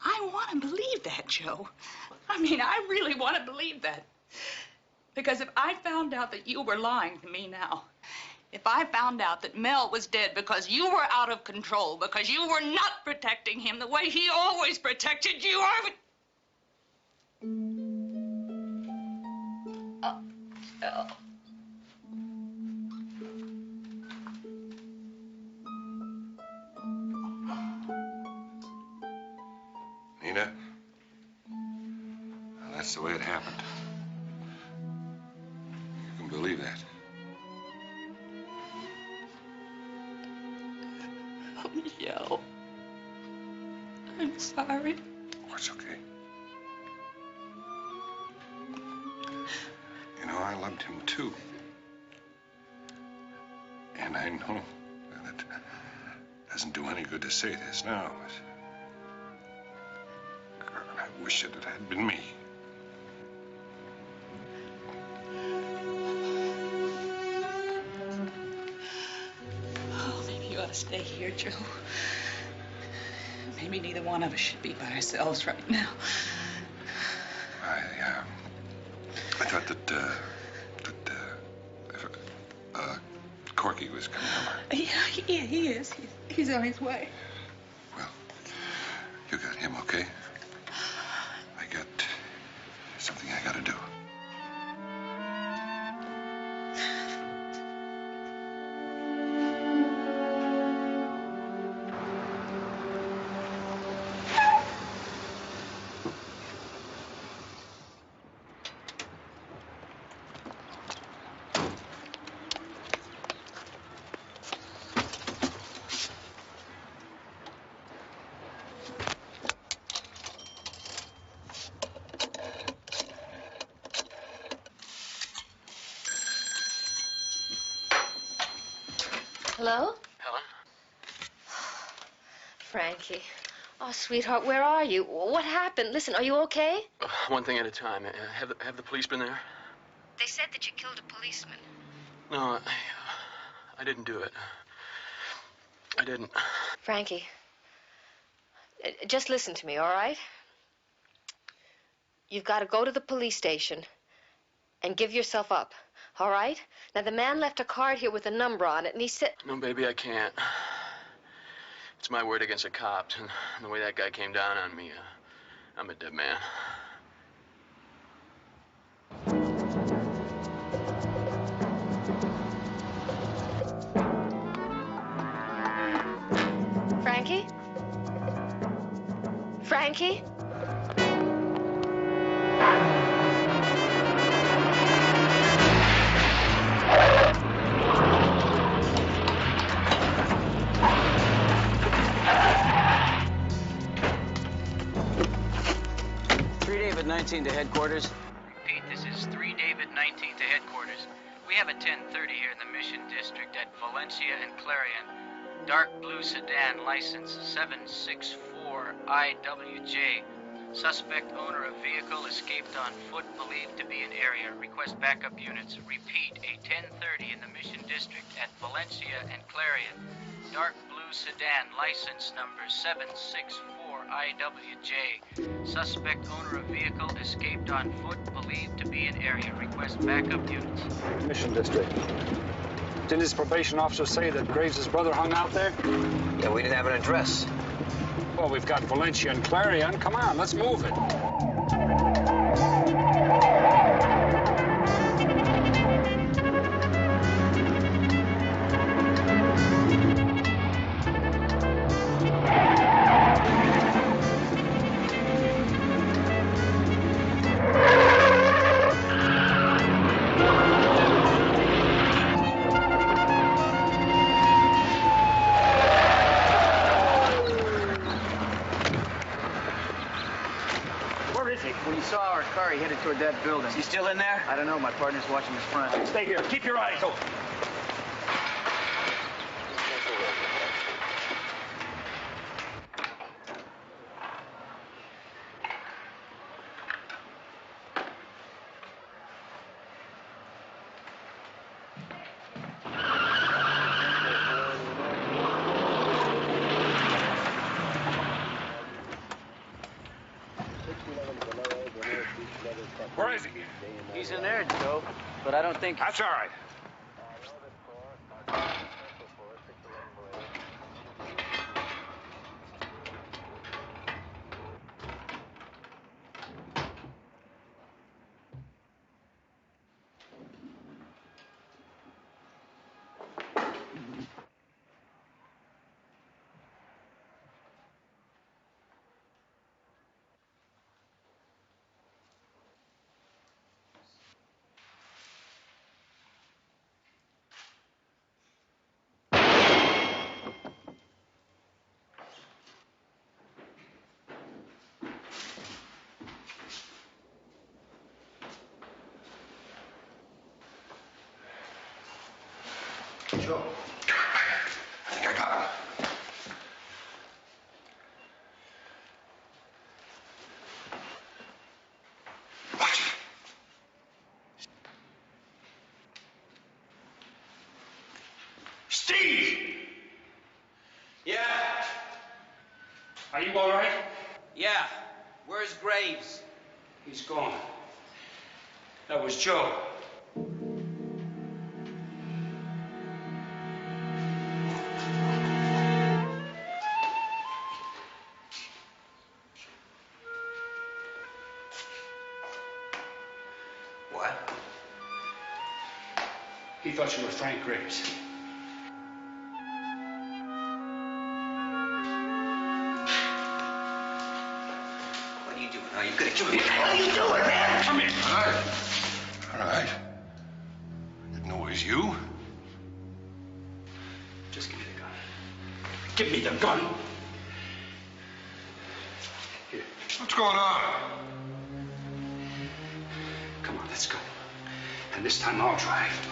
I want to believe that, Joe. I mean, I really want to believe that. Because if I found out that you were lying to me now, if I found out that Mel was dead because you were out of control, because you were not protecting him the way he always protected you, I would... Oh. Nina, well, that's the way it happened. You can believe that. Oh, Joe. I'm sorry. Oh, it's okay. You know, I loved him too. And I know that it doesn't do any good to say this now, but God, I wish it had been me. Oh, maybe you ought to stay here, Joe. Maybe neither one of us should be by ourselves right now. I thought that Corky was coming over. Yeah, he is. He's on his way. You got him, okay? I got something I gotta do. Hello? Helen? Frankie. Oh, sweetheart, where are you? What happened? Listen, are you okay? One thing at a time. Have the police been there? They said that you killed a policeman. No, I didn't do it. I didn't. Frankie, just listen to me, all right? You've got to go to the police station and give yourself up, all right? Now, the man left a card here with a number on it, and he said... No, baby, I can't. It's my word against the cops, and the way that guy came down on me, I'm a dead man. Frankie? Frankie? David 19 to headquarters. Repeat, this is 3 David 19 to headquarters. We have a 1030 here in the Mission District at Valencia and Clarion. Dark blue sedan, license 764 IWJ. Suspect owner of vehicle escaped on foot, believed to be in area. Request backup units. Repeat, a 1030 in the Mission District at Valencia and Clarion. Dark blue sedan, license number 764 IWJ. Suspect owner of vehicle escaped on foot, believed to be in area. Request backup units. Mission District. Didn't his probation officer say that Graves' brother hung out there? Yeah, we didn't have an address. Well, we've got Valencia and Clarion. Come on, let's move it. saw our car. He headed toward that building. Is he still in there? I don't know. My partner's watching his front. Stay here. Keep your eyes open. Where is he? He's in there, Joe. But I don't think... That's all right. Joe. I think I got him. Watch it. Steve! Yeah? Are you all right? Yeah. Where's Graves? He's gone. That was Joe. What? He thought you were Frank Graves. What are you doing? Are you gonna kill me? What the hell are you doing, man? Come here. All right. All right. Didn't know it was you. Just give me the gun. Give me the gun. Here. What's going on? Come on, let's go. And this time I'll drive.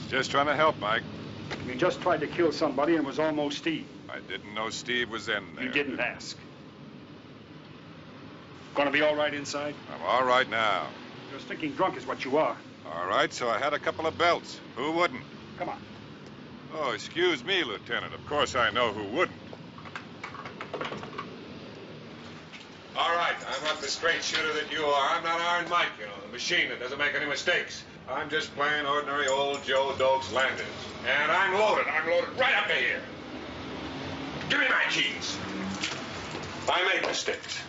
Just trying to help, Mike. You just tried to kill somebody and was almost Steve. I didn't know Steve was in there. You didn't ask. Gonna be all right inside? I'm all right now. You're stinking drunk is what you are. All right, so I had a couple of belts. Who wouldn't? Come on. Oh, excuse me, Lieutenant. Of course I know who wouldn't. All right, I'm not the straight shooter that you are. I'm not Iron Mike, you know, the machine that doesn't make any mistakes. I'm just plain ordinary old Joe Dokes Landis. And I'm loaded. I'm loaded right up to here. Give me my keys. I make mistakes.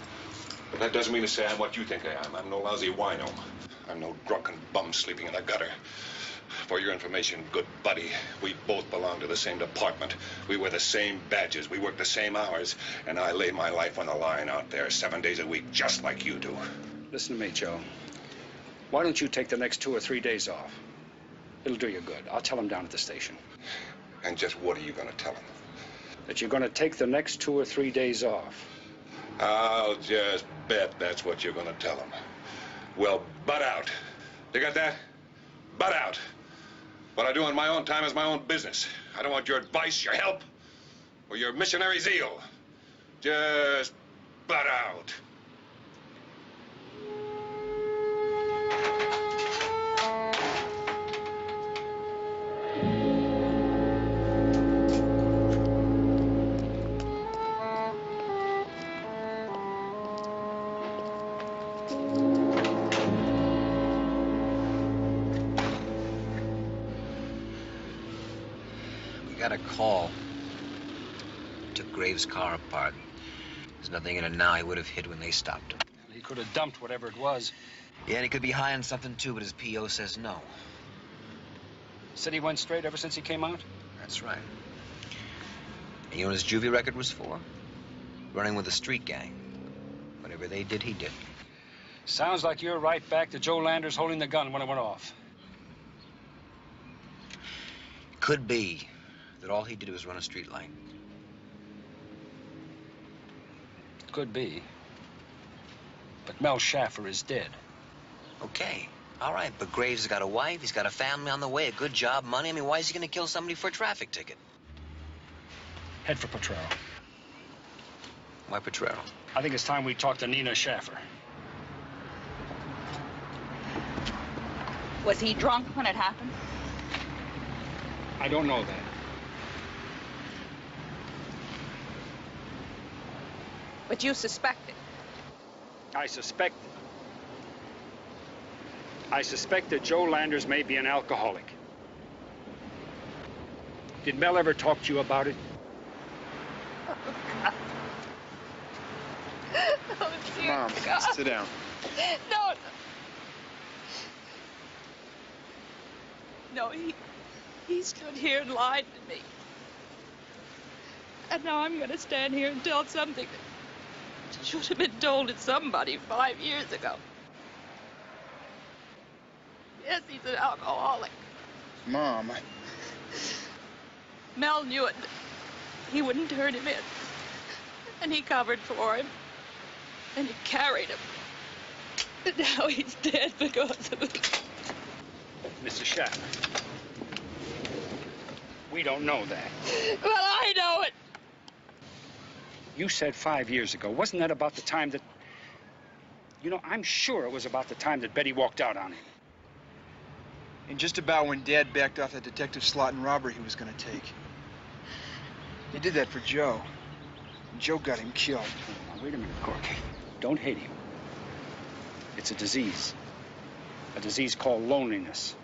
But that doesn't mean to say I'm what you think I am. I'm no lousy wino. I'm no drunken bum sleeping in a gutter. For your information, good buddy, we both belong to the same department. We wear the same badges. We work the same hours. And I lay my life on the line out there 7 days a week, just like you do. Listen to me, Joe. Why don't you take the next 2 or 3 days off? It'll do you good. I'll tell him down at the station. And just what are you going to tell him? That you're going to take the next 2 or 3 days off. I'll just bet that's what you're going to tell him. Well, butt out. You got that? Butt out. What I do in my own time is my own business. I don't want your advice, your help, or your missionary zeal. Just butt out. got a call. Took Graves' car apart. There's nothing in it now he would have hit when they stopped him. He could have dumped whatever it was. Yeah, and he could be high on something too, but his P.O. says no. Said he went straight ever since he came out? That's right. And you know what his juvie record was for? Running with a street gang. Whatever they did, he did. Sounds like you're right back to Joe Landers holding the gun when it went off. Could be that all he did was run a street light. Could be. But Mel Schaffer is dead. Okay, all right, but Graves has got a wife, he's got a family on the way, a good job, money. I mean, why is he gonna kill somebody for a traffic ticket? Head for Potrero. Why Potrero? I think it's time we talk to Nina Schaffer. Was he drunk when it happened? I don't know that. But you suspected. I suspect that Joe Landers may be an alcoholic. Did Mel ever talk to you about it? Oh, God. Oh, dear Mom, God. sit down. No. No, he stood here and lied to me. And now I'm going to stand here and tell something that should have been told to somebody 5 years ago. Yes, he's an alcoholic. Mom, Mel knew it. He wouldn't turn him in. And he covered for him. And he carried him. And now he's dead because of it. Mr. Schaffer, we don't know that. Well, I know it. You said 5 years ago. Wasn't that about the time that... You know, I'm sure it was about the time that Betty walked out on him. and just about when Dad backed off that detective slot and robbery he was going to take. He did that for Joe. And Joe got him killed. Now, wait a minute, Corky. Don't hate him. It's a disease. A disease called loneliness.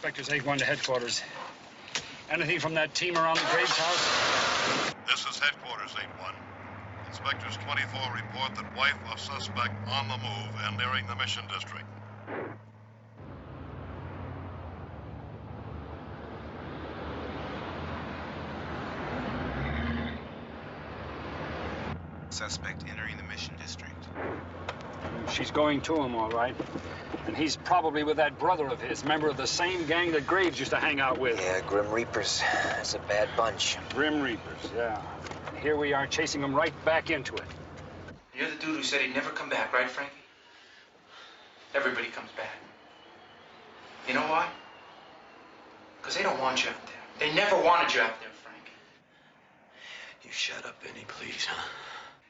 Inspectors 8-1 to headquarters. Anything from that team around the Graves house? This is headquarters, 8-1. Inspectors 24 report that wife of suspect on the move and nearing the Mission District. Suspect entering the Mission District. She's going to him, all right. And he's probably with that brother of his, member of the same gang that Graves used to hang out with. Yeah, Grim Reapers. That's a bad bunch. Grim Reapers, yeah. And here we are chasing them right back into it. You're the dude who said he'd never come back, right, Frankie? Everybody comes back. You know why? Because they don't want you out there. They never wanted you out there, Frank. You shut up, Benny, please, huh?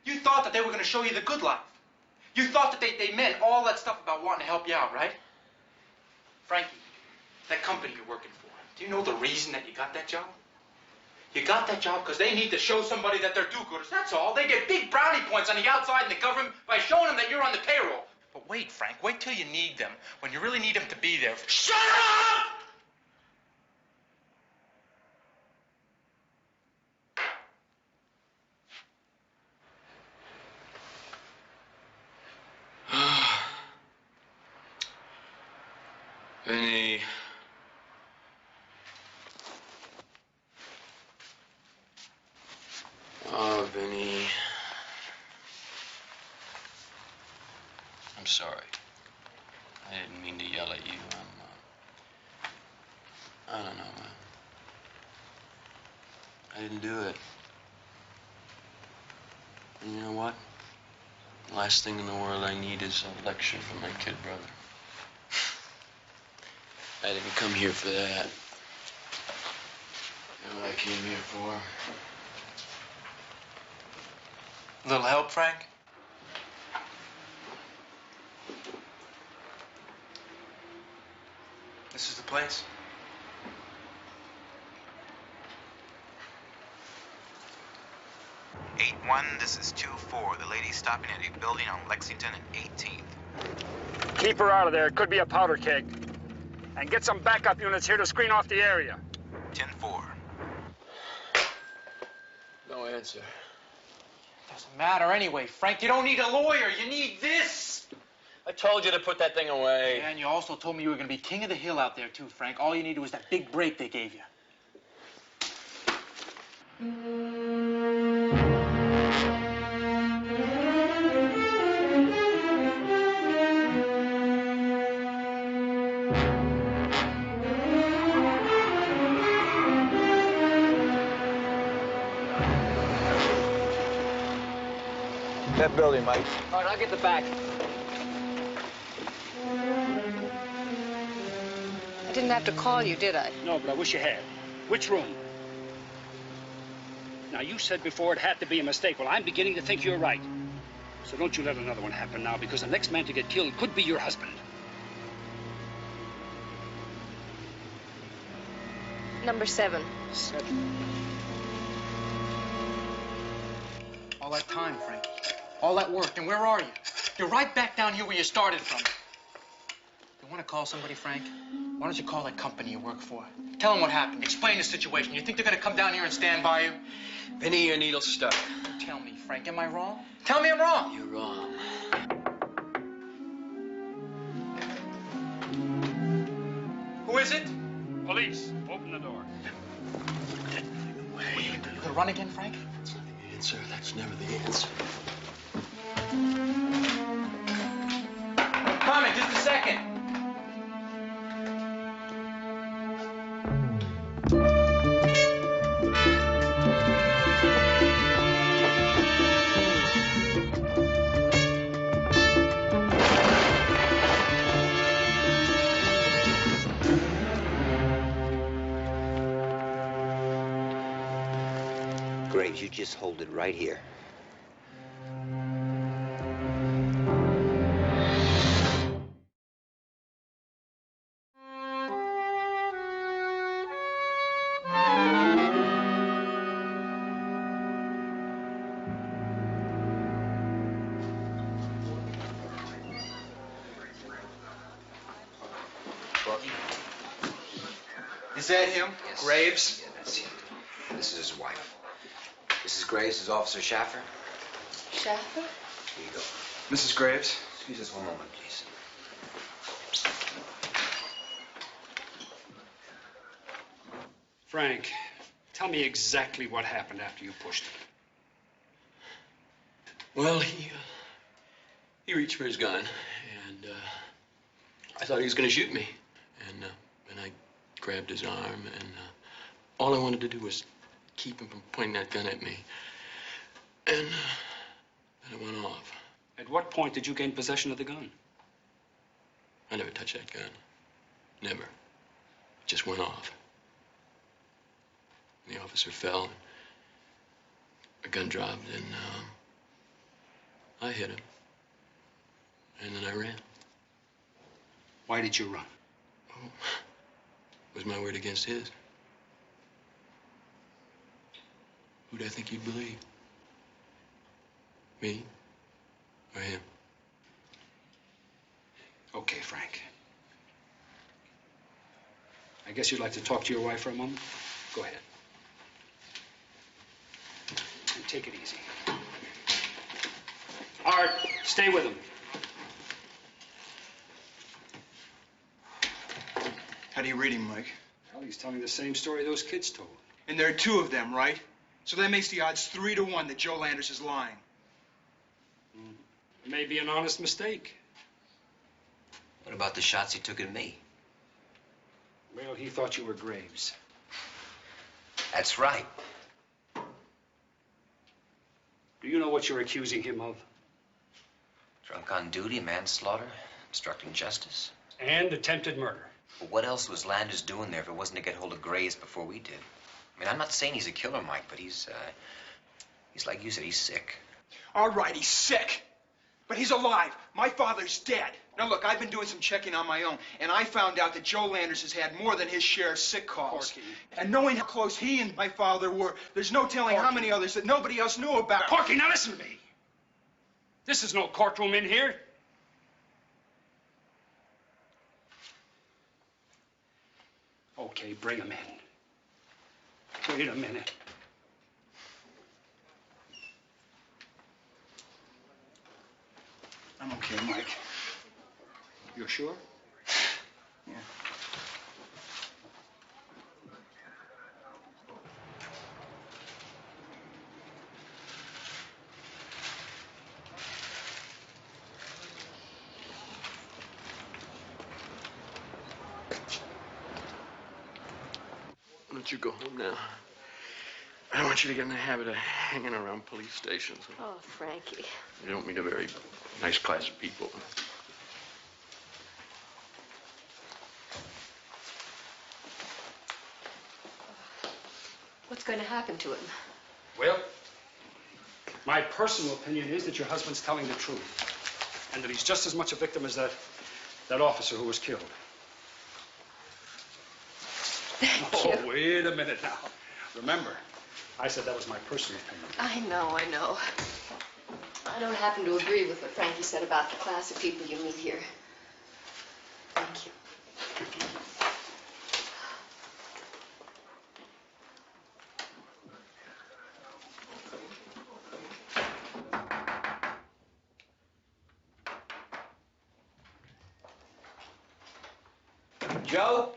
You thought that they were going to show you the good life. You thought that they meant all that stuff about wanting to help you out, right? Frankie, that company you're working for, do you know the reason that you got that job? You got that job because they need to show somebody that they're do-gooders. That's all. They get big brownie points on the outside in the government by showing them that you're on the payroll. But wait, Frank, wait till you need them. When you really need them to be there. Shut up! Vinny. Oh, Vinny. I'm sorry. I didn't mean to yell at you. I don't know, man. I didn't do it. And you know what? The last thing in the world I need is a lecture from my kid brother. I didn't come here for that. You know what I came here for? A little help, Frank? This is the place. This is 2-4. The lady's stopping at a building on Lexington and 18th. Keep her out of there. It could be a powder keg. And get some backup units here to screen off the area. 10-4. No answer. Doesn't matter anyway, Frank. You don't need a lawyer. You need this. I told you to put that thing away. Yeah, and you also told me you were going to be king of the hill out there, too, Frank. All you needed was that big break they gave you. That building, Mike. All right, I'll get the back. I didn't have to call you, did I? No, but I wish you had. Which room? Now, you said before it had to be a mistake. Well, I'm beginning to think you're right. So don't you let another one happen now, because the next man to get killed could be your husband. Number 7. 7. All that time, Frankie. All that work, and where are you? You're right back down here where you started from. You want to call somebody, Frank? Why don't you call that company you work for? Tell them what happened. Explain the situation. You think they're going to come down here and stand by you? Vinny, your needle's stuck. Tell me, Frank, am I wrong? Tell me I'm wrong. You're wrong. Who is it? Police, open the door. You gonna run again, Frank? That's not the answer. That's never the answer. Coming, just a second. Graves, you just hold it right here. Is that him? Yes. Graves? Yeah, that's him. This is his wife. Mrs. Graves is Officer Schaffer. Schaffer? Here you go. Mrs. Graves? Excuse us one moment, please. Frank, tell me exactly what happened after you pushed it. Well, he reached for his gun, and I thought he was going to shoot me. And I grabbed his arm, and all I wanted to do was keep him from pointing that gun at me. And then it went off. At what point did you gain possession of the gun? I never touched that gun. Never. It just went off. And the officer fell. A gun dropped, and I hit him. And then I ran. Why did you run? Oh, it was my word against his. Who do I think you'd believe? Me or him? Okay, Frank. I guess you'd like to talk to your wife for a moment? Go ahead. And take it easy. Art, stay with him. How do you read him, Mike? Well, he's telling the same story those kids told. And there are two of them, right? So that makes the odds 3 to 1 that Joe Landers is lying. It may be an honest mistake. What about the shots he took at me? Well, he thought you were Graves. That's right. Do you know what you're accusing him of? Drunk on duty, manslaughter, obstructing justice. And attempted murder. But what else was Landers doing there if it wasn't to get hold of Graves before we did? I mean, I'm not saying he's a killer, Mike, but he's like you said, he's sick. All right, he's sick. But he's alive. My father's dead. Now, look, I've been doing some checking on my own, and I found out that Joe Landers has had more than his share of sick calls. Porky. And knowing how close he and my father were, there's no telling how many others that nobody else knew about. Porky, now listen to me. This is no courtroom in here. Okay, bring him in. Wait a minute. I'm okay, Mike. You're sure? Yeah. Why don't you go home now? I don't want you to get in the habit of hanging around police stations. Oh, Frankie. You don't meet a very nice class of people. What's going to happen to him? Well, my personal opinion is that your husband's telling the truth. And that he's just as much a victim as that officer who was killed. Thank you. Oh, wait a minute now. Remember, I said that was my personal opinion. I know. I don't happen to agree with what Frankie said about the class of people you meet here. Thank you. Joe?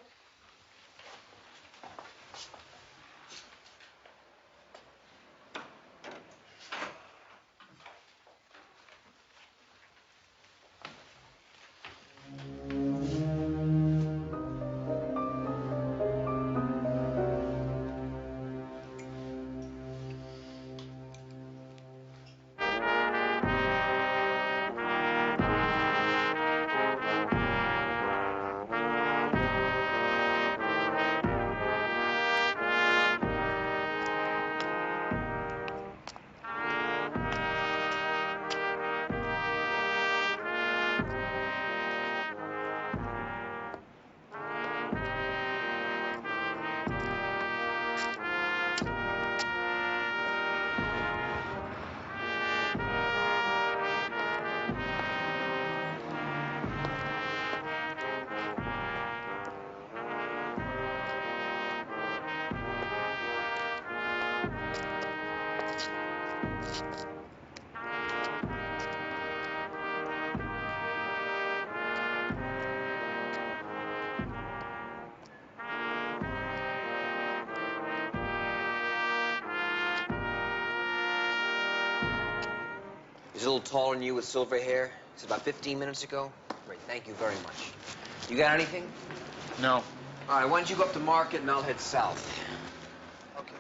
He's a little taller than you with silver hair. It's about 15 minutes ago. Great, thank you very much. You got anything? No. All right, why don't you go up to Market and I'll head south. Okay.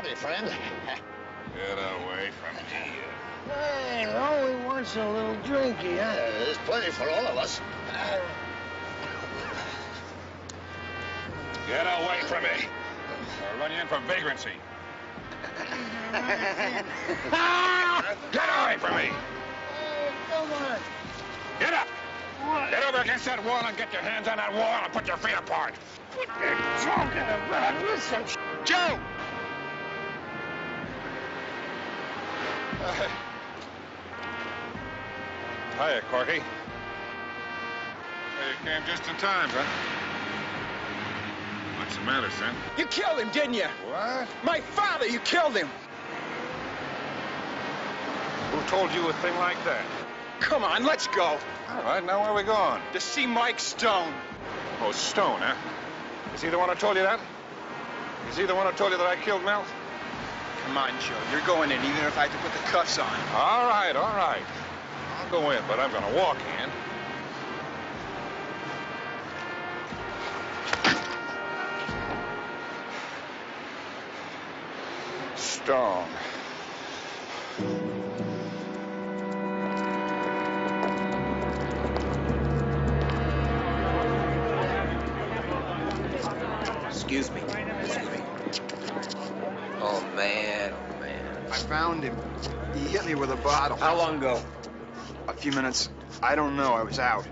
Howdy, friend. Get away from me. Hey, only wants a little drinky, huh? There's plenty for all of us. Get away from me. I'll run you in for vagrancy. Get away from me. Come on. Get up. Get over against that wall and get your hands on that wall and put your feet apart. What are you talking about? Listen, Joe! Hiya, Corky. Well, you came just in time, huh? What's the matter, son? You killed him, didn't you? What? My father, you killed him. Who told you a thing like that? Come on, let's go. All right, now where are we going? To see Mike Stone. Oh, Stone, huh? Is he the one who told you that? Is he the one who told you that I killed Mel? Come on, Joe. You're going in, even if I have to put the cuffs on. All right, all right. I'll go in, but I'm going to walk in. Stone. Excuse me. Oh, man. I found him. He hit me with a bottle. How long ago? A few minutes. I don't know. I was out.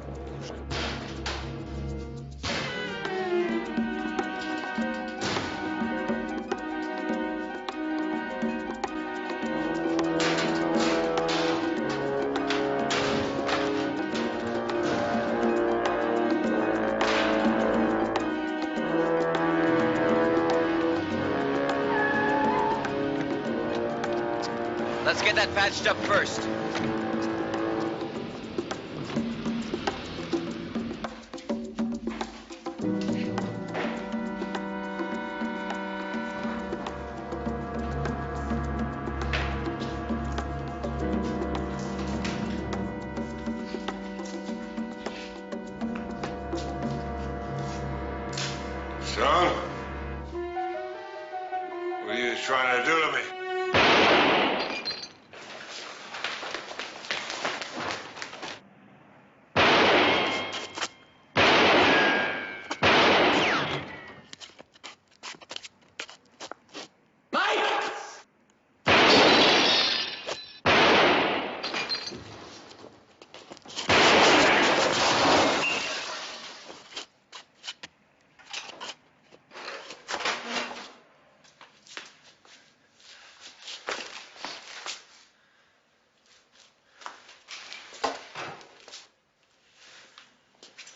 Let's get that patched up first. Stone? What are you trying to do to me?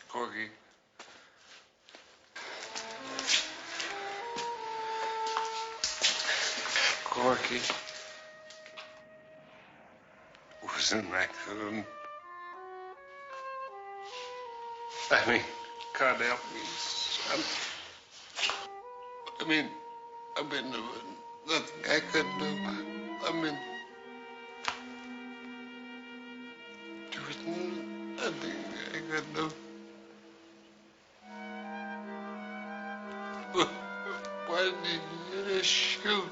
Corky. Corky. Wasn't that good? I mean, can't help me, son. I mean, nothing I could do. I mean, there was nothing I could do. Why did you just shoot?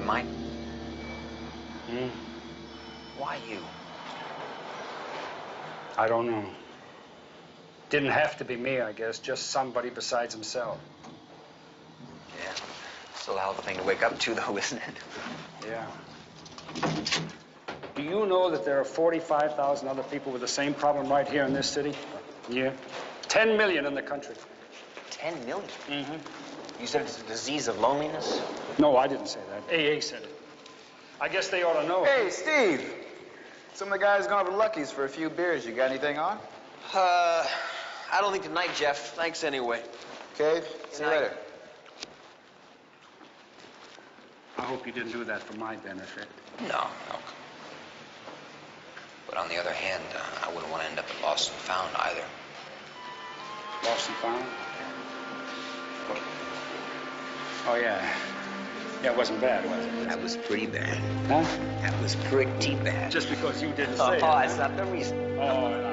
Mike? Why you? I don't know. Didn't have to be me, I guess. Just somebody besides himself. Yeah. Still a hell of a thing to wake up to, though, isn't it? Yeah. Do you know that there are 45,000 other people with the same problem right here in this city? Yeah. 10 million in the country. 10 million? Mm-hmm. You said it's a disease of loneliness? No, I didn't say that. AA said it. I guess they ought to know. Hey, Steve. Some of the guys going over to Lucky's for a few beers. You got anything on? I don't think tonight, Jeff. Thanks anyway. Okay. See you later. I hope you didn't do that for my benefit. No. But on the other hand, I wouldn't want to end up at lost and found either. Lost and found? Oh, yeah. Yeah, it wasn't bad, was it? That was pretty bad. Huh? That was pretty bad. Just because you didn't say it. Oh, that's not the reason. Oh,